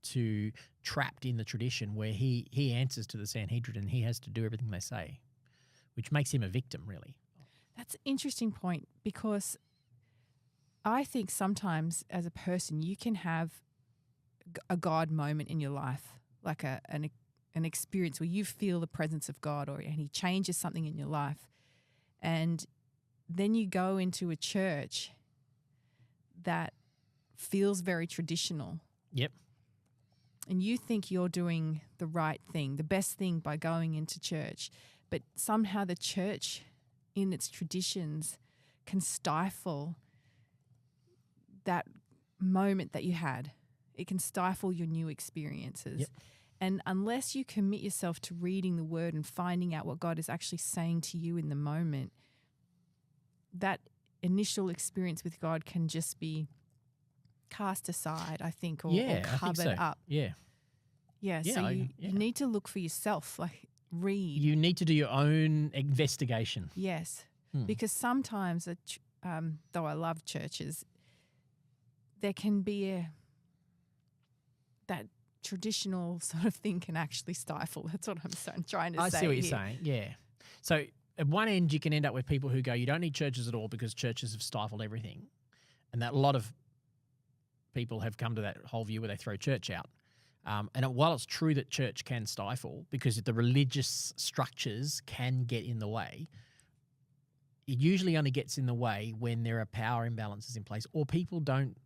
[SPEAKER 2] to, trapped in the tradition where he answers to the Sanhedrin and he has to do everything they say, which makes him a victim, really.
[SPEAKER 1] That's an interesting point, because I think sometimes as a person you can have a God moment in your life, like an experience where you feel the presence of God and he changes something in your life. And then you go into a church that feels very traditional.
[SPEAKER 2] Yep.
[SPEAKER 1] And you think you're doing the right thing, the best thing by going into church. But somehow the church in its traditions can stifle that moment that you had. It can stifle your new experiences.
[SPEAKER 2] Yep.
[SPEAKER 1] And unless you commit yourself to reading the word and finding out what God is actually saying to you in the moment, that initial experience with God can just be cast aside, I think, or covered up.
[SPEAKER 2] Yeah.
[SPEAKER 1] Yeah, so you need to look for yourself, like read.
[SPEAKER 2] You need to do your own investigation.
[SPEAKER 1] Yes, because sometimes, though I love churches, there can be that traditional sort of thing can actually stifle. That's what I'm trying to say.
[SPEAKER 2] I see what you're saying, yeah. So at one end, you can end up with people who go, you don't need churches at all because churches have stifled everything. And that a lot of people have come to that whole view where they throw church out. And while it's true that church can stifle because the religious structures can get in the way, it usually only gets in the way when there are power imbalances in place or people don't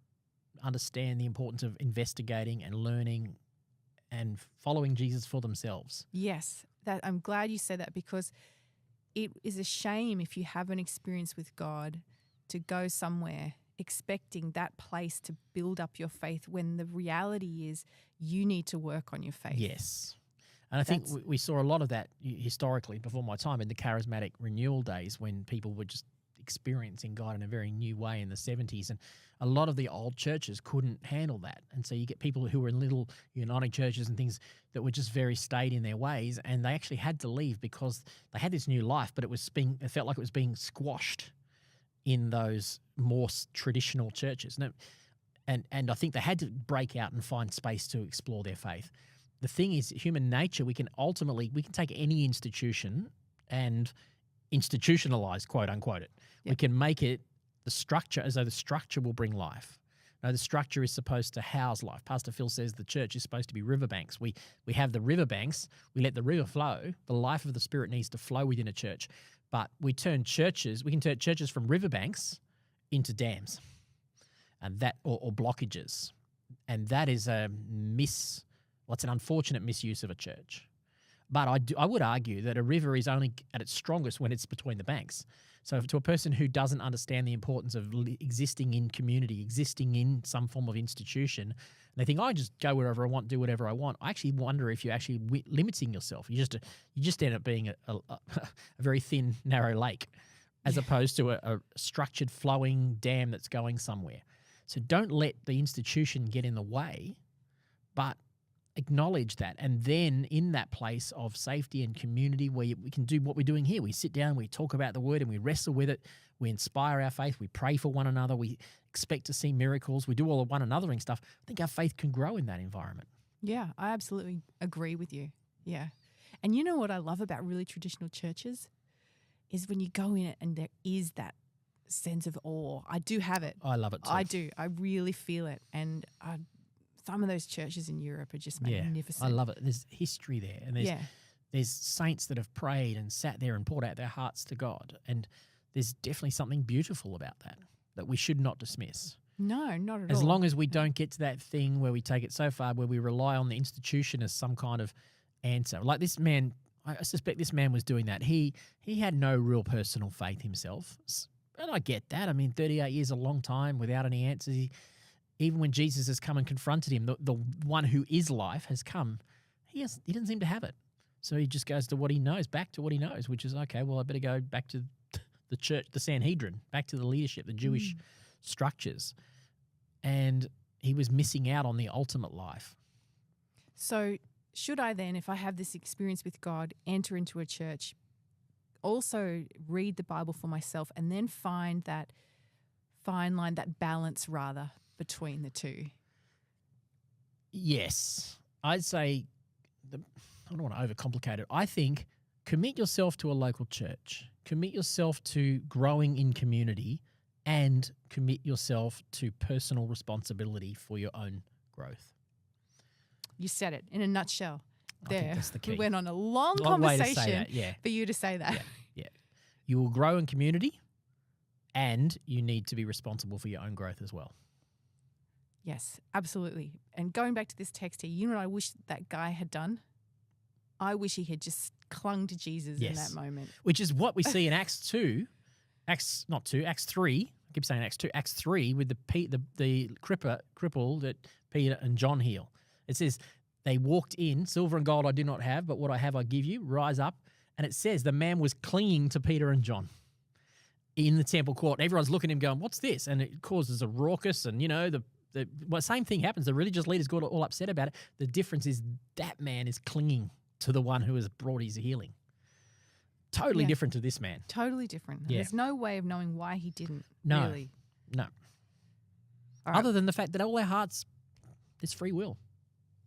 [SPEAKER 2] understand the importance of investigating and learning and following Jesus for themselves.
[SPEAKER 1] Yes, I'm glad you said that, because it is a shame if you have an experience with God to go somewhere expecting that place to build up your faith when the reality is you need to work on your faith.
[SPEAKER 2] Yes. And I think we saw a lot of that historically before my time in the charismatic renewal days when people were just experiencing God in a very new way in the 70s. And a lot of the old churches couldn't handle that. And so you get people who were in little uniting churches and things that were just very stayed in their ways, and they actually had to leave because they had this new life, but it felt like it was being squashed in those more traditional churches. And I think they had to break out and find space to explore their faith. The thing is, human nature, we can take any institution and institutionalize, quote unquote it. Yep. We can make it the structure as though the structure will bring life. No, the structure is supposed to house life. Pastor Phil says the church is supposed to be riverbanks. We have the riverbanks. We let the river flow. The life of the Spirit needs to flow within a church. But we can turn churches from riverbanks into dams. and that or blockages, and that is it's an unfortunate misuse of a church. But I would argue that a river is only at its strongest when it's between the banks. So to a person who doesn't understand the importance of existing in community, existing in some form of institution, and they think, I just go wherever I want, do whatever I want. I actually wonder if you're actually limiting yourself. You just end up being a very thin, narrow lake, as opposed to a structured, flowing dam that's going somewhere. So don't let the institution get in the way, but acknowledge that. And then in that place of safety and community where we can do what we're doing here, we sit down, we talk about the word and we wrestle with it. We inspire our faith. We pray for one another. We expect to see miracles. We do all the one anothering stuff. I think our faith can grow in that environment.
[SPEAKER 1] Yeah, I absolutely agree with you. Yeah. And you know what I love about really traditional churches is when you go in it and there is that sense of awe. I do have it.
[SPEAKER 2] I love it too.
[SPEAKER 1] I do. I really feel it. And some of those churches in Europe are just magnificent.
[SPEAKER 2] I love it. There's history there, and there's saints that have prayed and sat there and poured out their hearts to God, and there's definitely something beautiful about that we should not dismiss.
[SPEAKER 1] No, not at all.
[SPEAKER 2] As long as we don't get to that thing where we take it so far where we rely on the institution as some kind of answer. Like this man, I suspect this man was doing that. He had no real personal faith himself, and I get that. I mean, 38 years is a long time without any answers. Even when Jesus has come and confronted him, the one who is life has come, he doesn't seem to have it. So he just goes to what he knows, back to what he knows, which is, okay, well, I better go back to the church, the Sanhedrin, back to the leadership, the Jewish structures. And he was missing out on the ultimate life.
[SPEAKER 1] So should I then, if I have this experience with God, enter into a church, also read the Bible for myself, and then find that fine line, that balance rather, between the two?
[SPEAKER 2] Yes. I'd say, I don't want to overcomplicate it. I think commit yourself to a local church, commit yourself to growing in community, and commit yourself to personal responsibility for your own growth.
[SPEAKER 1] You said it in a nutshell.
[SPEAKER 2] I think that's the key.
[SPEAKER 1] We went on a long
[SPEAKER 2] way to say
[SPEAKER 1] conversation
[SPEAKER 2] that,
[SPEAKER 1] for you to say that.
[SPEAKER 2] Yeah. You will grow in community, and you need to be responsible for your own growth as well.
[SPEAKER 1] Yes, absolutely. And going back to this text here, you know what I wish that guy had done? I wish he had just clung to Jesus in that moment.
[SPEAKER 2] Which is what we see in Acts 3. I keep saying Acts 2. Acts 3 with the cripple that Peter and John heal. It says, they walked in, silver and gold I do not have, but what I have I give you, rise up. And it says the man was clinging to Peter and John in the temple court. Everyone's looking at him going, what's this? And it causes a raucous and, the same thing happens. The religious leaders got all upset about it. The difference is that man is clinging to the one who has brought his healing. Totally different to this man.
[SPEAKER 1] Totally different.
[SPEAKER 2] Yeah.
[SPEAKER 1] There's no way of knowing why he didn't.
[SPEAKER 2] No.
[SPEAKER 1] Really.
[SPEAKER 2] No.
[SPEAKER 1] All right.
[SPEAKER 2] Other than the fact that all our hearts, there's free will.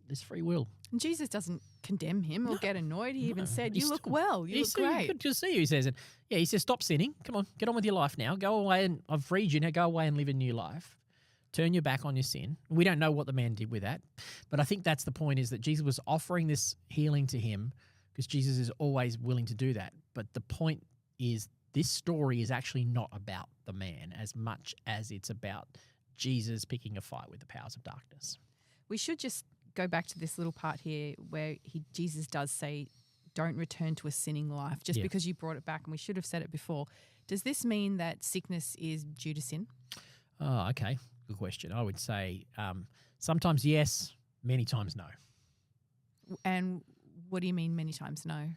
[SPEAKER 2] There's free will.
[SPEAKER 1] And Jesus doesn't condemn him or get annoyed. He even said, you look well. You look great.
[SPEAKER 2] Good to see you, he says. And he says, stop sinning. Come on, get on with your life now. Go away, and I've freed you. Now go away and live a new life. Turn your back on your sin. We don't know what the man did with that. But I think that's the point, is that Jesus was offering this healing to him because Jesus is always willing to do that. But the point is, this story is actually not about the man as much as it's about Jesus picking a fight with the powers of darkness.
[SPEAKER 1] We should just go back to this little part here where Jesus does say, don't return to a sinning life, just because you brought it back, and we should have said it before. Does this mean that sickness is due to sin?
[SPEAKER 2] Oh, okay. Good question. I would say sometimes yes, many times no.
[SPEAKER 1] And what do you mean many times no?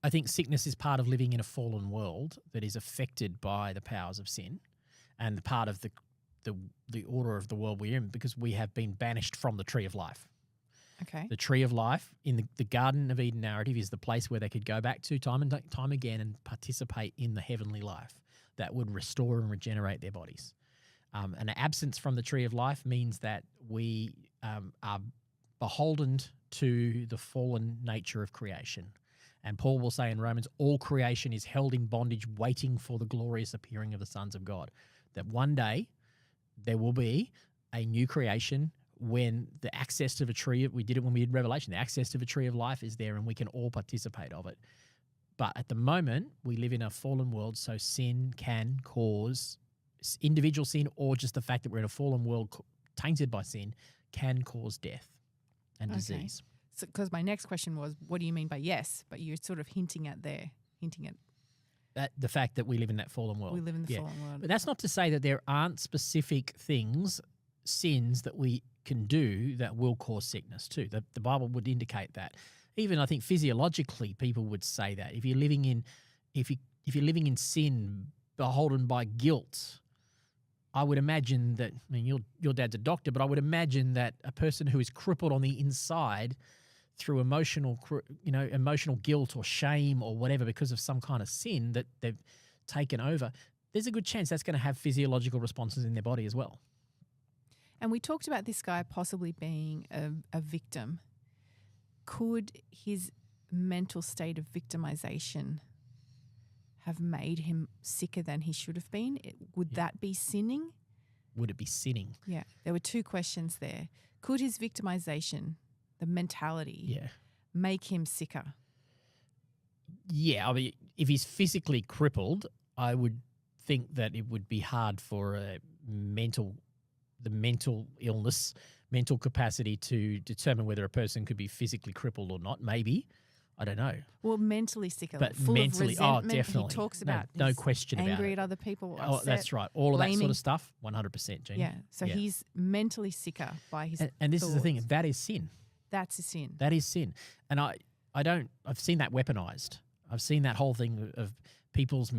[SPEAKER 2] I think sickness is part of living in a fallen world that is affected by the powers of sin, and part of the order of the world we're in, because we have been banished from the tree of life.
[SPEAKER 1] Okay.
[SPEAKER 2] The tree of life in the Garden of Eden narrative is the place where they could go back to time and time again and participate in the heavenly life that would restore and regenerate their bodies. An absence from the tree of life means that we are beholden to the fallen nature of creation. And Paul will say in Romans, all creation is held in bondage, waiting for the glorious appearing of the sons of God. That one day there will be a new creation when the access to the tree, we did it when we did Revelation, the access to the tree of life is there and we can all participate of it. But at the moment, we live in a fallen world, so sin can cause individual sin or just the fact that we're in a fallen world tainted by sin can cause death and disease.
[SPEAKER 1] So, because my next question was, what do you mean by yes? But you're sort of hinting at
[SPEAKER 2] That the fact that we live in that fallen world.
[SPEAKER 1] we live in the fallen world.
[SPEAKER 2] But that's not to say that there aren't specific things, sins that we can do that will cause sickness too. The Bible would indicate that. Even I think physiologically, people would say that if you're living in sin, beholden by guilt, I would imagine that. I mean, your dad's a doctor, but I would imagine that a person who is crippled on the inside through emotional guilt or shame or whatever because of some kind of sin that they've taken over, there's a good chance that's going to have physiological responses in their body as well.
[SPEAKER 1] And we talked about this guy possibly being a victim. Could his mental state of victimization have made him sicker than he should have been? Would that be sinning?
[SPEAKER 2] Would it be sinning?
[SPEAKER 1] Yeah. There were two questions there. Could his victimization, the mentality, make him sicker?
[SPEAKER 2] Yeah, I mean, if he's physically crippled, I would think that it would be hard for the mental illness, mental capacity to determine whether a person could be physically crippled or not. Maybe. I don't know.
[SPEAKER 1] Well, mentally sicker,
[SPEAKER 2] but
[SPEAKER 1] full
[SPEAKER 2] mentally,
[SPEAKER 1] of resentment.
[SPEAKER 2] Definitely.
[SPEAKER 1] He talks about
[SPEAKER 2] no question about it.
[SPEAKER 1] Angry at other people.
[SPEAKER 2] Oh,
[SPEAKER 1] upset,
[SPEAKER 2] that's right. All of
[SPEAKER 1] blaming.
[SPEAKER 2] that sort of stuff, 100%, Jeanie.
[SPEAKER 1] Yeah. So he's mentally sicker by his
[SPEAKER 2] and this
[SPEAKER 1] thoughts.
[SPEAKER 2] is the thing, that is sin.
[SPEAKER 1] That's a sin.
[SPEAKER 2] That is sin. And I've seen that weaponized. I've seen that whole thing of people's,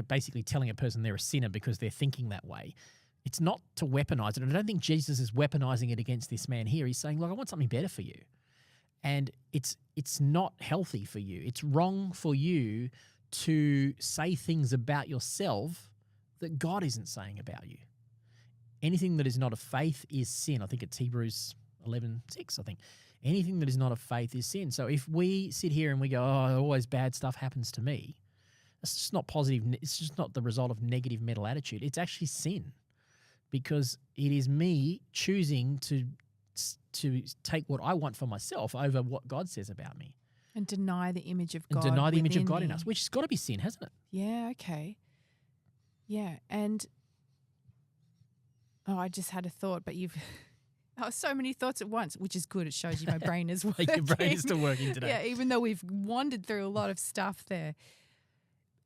[SPEAKER 2] basically telling a person they're a sinner because they're thinking that way. It's not to weaponize it. And I don't think Jesus is weaponizing it against this man here. He's saying, look, I want something better for you. And it's not healthy for you. It's wrong for you to say things about yourself that God isn't saying about you. Anything that is not of faith is sin. I think it's Hebrews 11:6, I think. Anything that is not of faith is sin. So if we sit here and we go, oh, always bad stuff happens to me, that's just not positive. It's just not the result of negative mental attitude. It's actually sin because it is me choosing to take what I want for myself over what God says about me.
[SPEAKER 1] And deny the image of God.
[SPEAKER 2] And deny the image of
[SPEAKER 1] within
[SPEAKER 2] God in
[SPEAKER 1] me.
[SPEAKER 2] us, which has got to be sin, hasn't it?
[SPEAKER 1] Yeah, okay. Yeah, and I just had a thought, but you've so many thoughts at once, which is good. It shows you my brain is working.
[SPEAKER 2] Your brain is still working today.
[SPEAKER 1] Yeah, even though we've wandered through a lot of stuff there.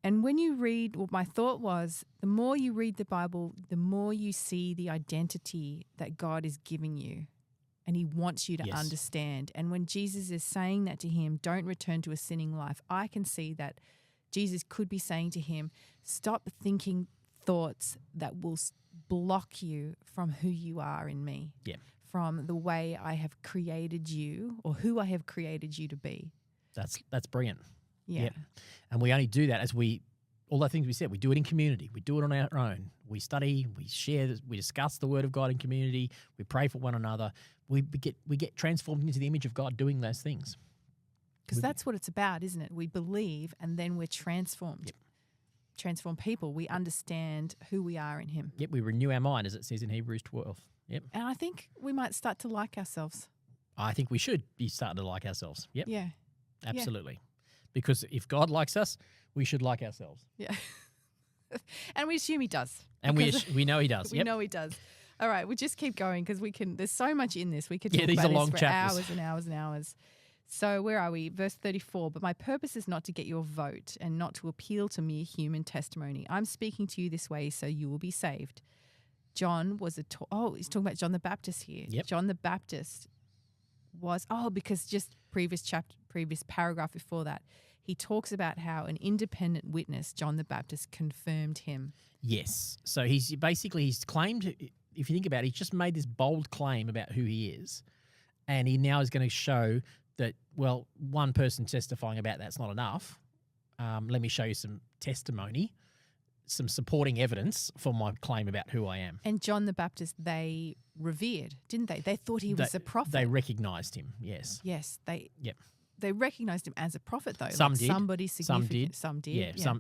[SPEAKER 1] And when you read, my thought was, the more you read the Bible, the more you see the identity that God is giving you. And he wants you to understand. And when Jesus is saying that to him, don't return to a sinning life, I can see that Jesus could be saying to him, stop thinking thoughts that will block you from who you are in me, from the way I have created you or who I have created you to be.
[SPEAKER 2] That's brilliant.
[SPEAKER 1] Yeah.
[SPEAKER 2] Yep. And we only do that as all the things we said, we do it in community. We do it on our own. We study, we share, we discuss the word of God in community. We pray for one another. We get transformed into the image of God doing those things.
[SPEAKER 1] Because that's what it's about, isn't it? We believe and then we're transformed.
[SPEAKER 2] Yep.
[SPEAKER 1] Transform people. We understand who we are in him.
[SPEAKER 2] Yep, we renew our mind, as it says in Hebrews 12. Yep.
[SPEAKER 1] And I think we might start to like ourselves.
[SPEAKER 2] I think we should be starting to like ourselves. Yep.
[SPEAKER 1] Yeah.
[SPEAKER 2] Absolutely. Yeah. Because if God likes us, we should like ourselves.
[SPEAKER 1] Yeah. And we assume he does.
[SPEAKER 2] And we know he does.
[SPEAKER 1] We know he does. All right, we'll just keep going because there's so much in this. We could talk
[SPEAKER 2] these
[SPEAKER 1] about
[SPEAKER 2] are long
[SPEAKER 1] this for
[SPEAKER 2] chapters.
[SPEAKER 1] hours and hours and hours. So where are we? Verse 34. But my purpose is not to get your vote and not to appeal to mere human testimony. I'm speaking to you this way so you will be saved. John was he's talking about John the Baptist here.
[SPEAKER 2] Yep.
[SPEAKER 1] John the Baptist was, because just previous paragraph before that, he talks about how an independent witness, John the Baptist, confirmed him.
[SPEAKER 2] Yes. So he's claimed, if you think about it, he's just made this bold claim about who he is. And he now is going to show that, well, one person testifying about that's not enough. Let me show you some testimony, some supporting evidence for my claim about who I am.
[SPEAKER 1] And John the Baptist, they revered, didn't they? They thought he was a prophet.
[SPEAKER 2] They recognized him, yes.
[SPEAKER 1] Yes.
[SPEAKER 2] Yep.
[SPEAKER 1] They recognized him as a prophet, though.
[SPEAKER 2] Some
[SPEAKER 1] like
[SPEAKER 2] did.
[SPEAKER 1] Somebody significant.
[SPEAKER 2] Some did.
[SPEAKER 1] Yeah.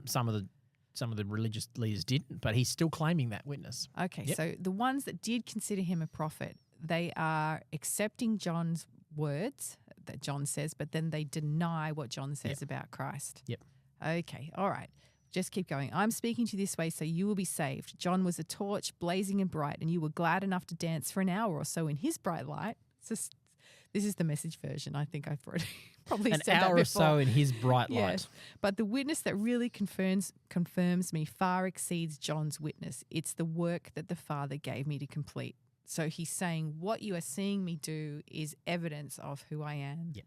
[SPEAKER 2] Some of the religious leaders didn't, but he's still claiming that witness.
[SPEAKER 1] Okay,
[SPEAKER 2] Yep.
[SPEAKER 1] so the ones that did consider him a prophet, they are accepting John's words that John says, but then they deny what John says about Christ.
[SPEAKER 2] Yep.
[SPEAKER 1] Okay, all right. Just keep going. I'm speaking to you this way so you will be saved. John was a torch blazing and bright, and you were glad enough to dance for an hour or so in his bright light. This is the Message version. I think I've already probably
[SPEAKER 2] An
[SPEAKER 1] said that
[SPEAKER 2] hour
[SPEAKER 1] before.
[SPEAKER 2] or so in his bright light.
[SPEAKER 1] Yes, but the witness that really confirms me far exceeds John's witness. It's the work that the Father gave me to complete. So he's saying what you are seeing me do is evidence of who I am.
[SPEAKER 2] Yeah,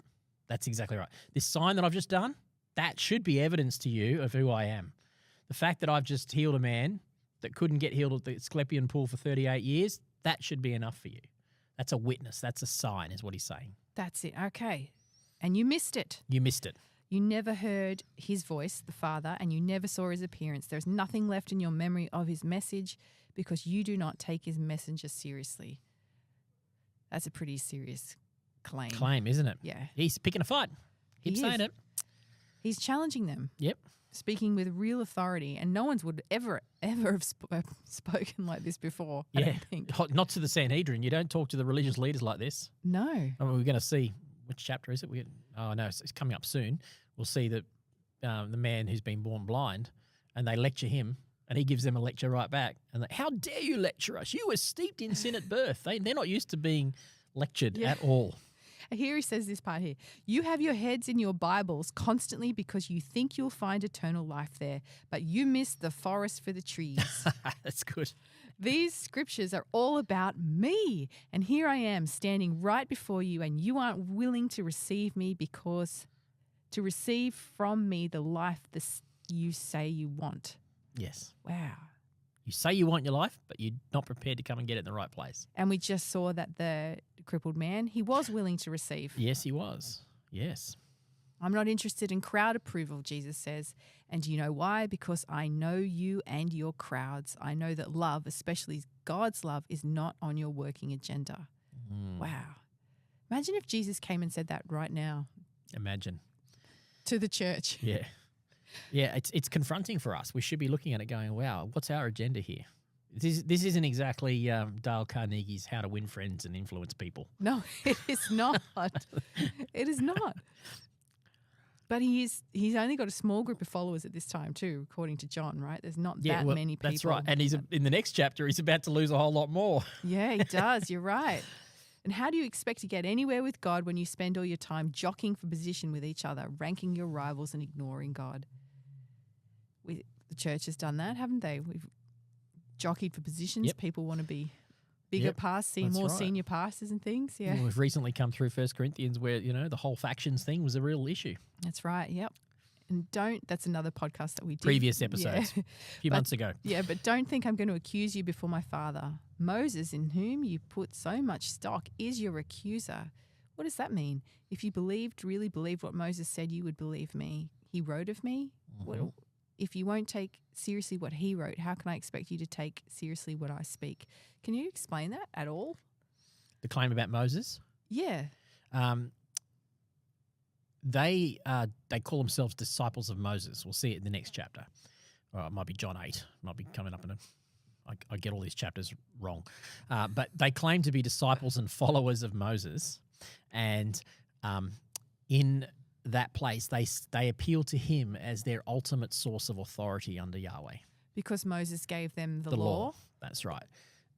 [SPEAKER 2] that's exactly right. This sign that I've just done, that should be evidence to you of who I am. The fact that I've just healed a man that couldn't get healed at the Asclepian pool for 38 years, that should be enough for you. That's a witness. That's a sign is what he's saying.
[SPEAKER 1] That's it. Okay. And you missed it.
[SPEAKER 2] You missed it.
[SPEAKER 1] You never heard his voice, the Father, and you never saw his appearance. There's nothing left in your memory of his message because you do not take his messenger seriously. That's a pretty serious claim.
[SPEAKER 2] Claim, isn't it?
[SPEAKER 1] Yeah.
[SPEAKER 2] He's picking a fight. Keep saying it.
[SPEAKER 1] He's challenging them.
[SPEAKER 2] Yep.
[SPEAKER 1] Speaking with real authority, and no one's would ever have spoken like this before, I don't think.
[SPEAKER 2] Not to the Sanhedrin. You don't talk to the religious leaders like this.
[SPEAKER 1] No.
[SPEAKER 2] I mean, we're going to see, which chapter is it? It's coming up soon. We'll see that the man who's been born blind, and they lecture him, and he gives them a lecture right back. And how dare you lecture us? You were steeped in sin at birth. They're not used to being lectured at all.
[SPEAKER 1] Here he says this part here. You have your heads in your Bibles constantly because you think you'll find eternal life there, but you miss the forest for the trees.
[SPEAKER 2] That's good.
[SPEAKER 1] These scriptures are all about me, and here I am standing right before you, and you aren't willing to receive me to receive from me the life you say you want.
[SPEAKER 2] Yes.
[SPEAKER 1] Wow.
[SPEAKER 2] You say you want your life, but you're not prepared to come and get it in the right place.
[SPEAKER 1] And we just saw that the crippled man, he was willing to receive.
[SPEAKER 2] Yes, he was. Yes.
[SPEAKER 1] I'm not interested in crowd approval, Jesus says. And do you know why? Because I know you and your crowds. I know that love, especially God's love, is not on your working agenda. Wow. Imagine if Jesus came and said that right now.
[SPEAKER 2] Imagine.
[SPEAKER 1] To the church.
[SPEAKER 2] Yeah. Yeah, it's confronting for us. We should be looking at it going, wow, what's our agenda here? This isn't exactly Dale Carnegie's How to Win Friends and Influence People.
[SPEAKER 1] No, it is not. It is not. But he's only got a small group of followers at this time too, according to John, right? There's not that many people.
[SPEAKER 2] That's right. And he's in the next chapter, he's about to lose a whole lot more.
[SPEAKER 1] Yeah, he does. You're right. And how do you expect to get anywhere with God when you spend all your time jockeying for position with each other, ranking your rivals and ignoring God? The church has done that, haven't they? We've jockeyed for positions.
[SPEAKER 2] Yep.
[SPEAKER 1] People want to be bigger pastors, more senior pastors and things. Yeah.
[SPEAKER 2] Well, we've recently come through 1 Corinthians where, the whole factions thing was a real issue.
[SPEAKER 1] That's right. Yep. And that's another podcast that we did.
[SPEAKER 2] Previous episodes, a few months ago.
[SPEAKER 1] Yeah, but don't think I'm going to accuse you before my Father. Moses, in whom you put so much stock, is your accuser. What does that mean? If you really believed what Moses said, you would believe me. He wrote of me.
[SPEAKER 2] Mm-hmm.
[SPEAKER 1] If you won't take seriously what he wrote, how can I expect you to take seriously what I speak? Can you explain that at all?
[SPEAKER 2] The claim about Moses?
[SPEAKER 1] Yeah.
[SPEAKER 2] They call themselves disciples of Moses. We'll see it in the next chapter. Or it might be John 8. It might be coming up in I get all these chapters wrong. But they claim to be disciples and followers of Moses. And in that place, they appeal to him as their ultimate source of authority under Yahweh.
[SPEAKER 1] Because Moses gave them the law.
[SPEAKER 2] That's right.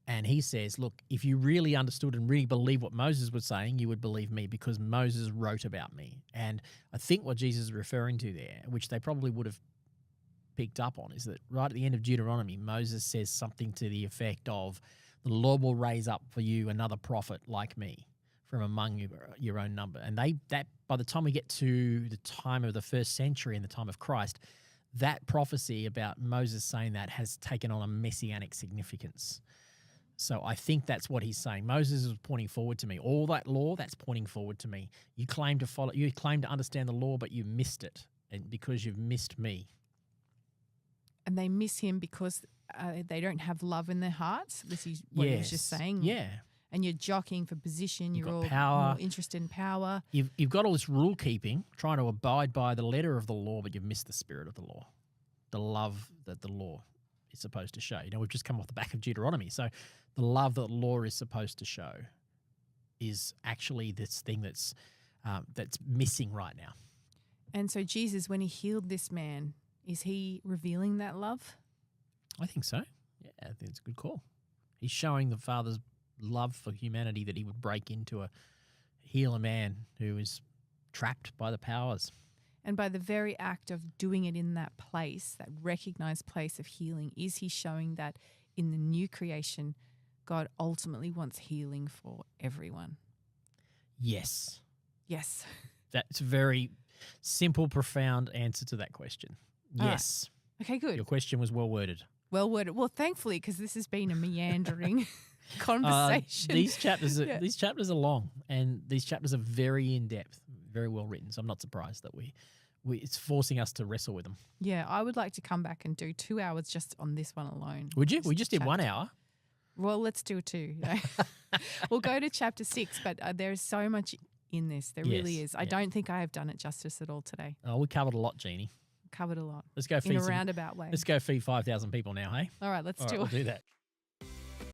[SPEAKER 2] And he says, look, if you really understood and really believed what Moses was saying, you would believe me because Moses wrote about me. And I think what Jesus is referring to there, which they probably would have picked up on, is that right at the end of Deuteronomy, Moses says something to the effect of, the Lord will raise up for you another prophet like me from among your own number. And that by the time we get to the time of the first century and the time of Christ, that prophecy about Moses saying that has taken on a messianic significance. So I think that's what he's saying. Moses is pointing forward to me. All that law, that's pointing forward to me. You claim to understand the law, but you missed it, and because you've missed me.
[SPEAKER 1] And they miss him because they don't have love in their hearts. This is what he was just saying.
[SPEAKER 2] Yeah.
[SPEAKER 1] And you're jockeying for position. You're all
[SPEAKER 2] power.
[SPEAKER 1] more interested in power.
[SPEAKER 2] You've got all this rule keeping, trying to abide by the letter of the law, but you've missed the spirit of the law, the love that the law is supposed to show. We've just come off the back of Deuteronomy. So the love that the law is supposed to show is actually this thing that's missing right now.
[SPEAKER 1] And so Jesus, when he healed this man Is he revealing that love?
[SPEAKER 2] I think so. Yeah, I think it's a good call. He's showing the Father's love for humanity, that he would break into heal a man who is trapped by the powers.
[SPEAKER 1] And by the very act of doing it in that place, that recognized place of healing, is he showing that in the new creation, God ultimately wants healing for everyone?
[SPEAKER 2] Yes.
[SPEAKER 1] Yes.
[SPEAKER 2] That's a very simple, profound answer to that question.
[SPEAKER 1] All
[SPEAKER 2] Yes.
[SPEAKER 1] right. Okay, good.
[SPEAKER 2] Your question was well worded.
[SPEAKER 1] Well worded. Well, thankfully, because this has been a meandering conversation.
[SPEAKER 2] These chapters are long, and these chapters are very in-depth, very well written. So I'm not surprised that it's forcing us to wrestle with them.
[SPEAKER 1] Yeah, I would like to come back and do 2 hours just on this one alone.
[SPEAKER 2] Would you? We just did 1 hour.
[SPEAKER 1] Well, let's do 2. We'll go to chapter 6, but there's so much in this. There really is. I don't think I have done it justice at all today.
[SPEAKER 2] Oh, we covered a lot, Jeanie.
[SPEAKER 1] Covered a lot.
[SPEAKER 2] Let's go feed
[SPEAKER 1] in a roundabout way.
[SPEAKER 2] Let's go feed 5,000 people now, hey?
[SPEAKER 1] All right, let's do it.
[SPEAKER 2] We'll do that.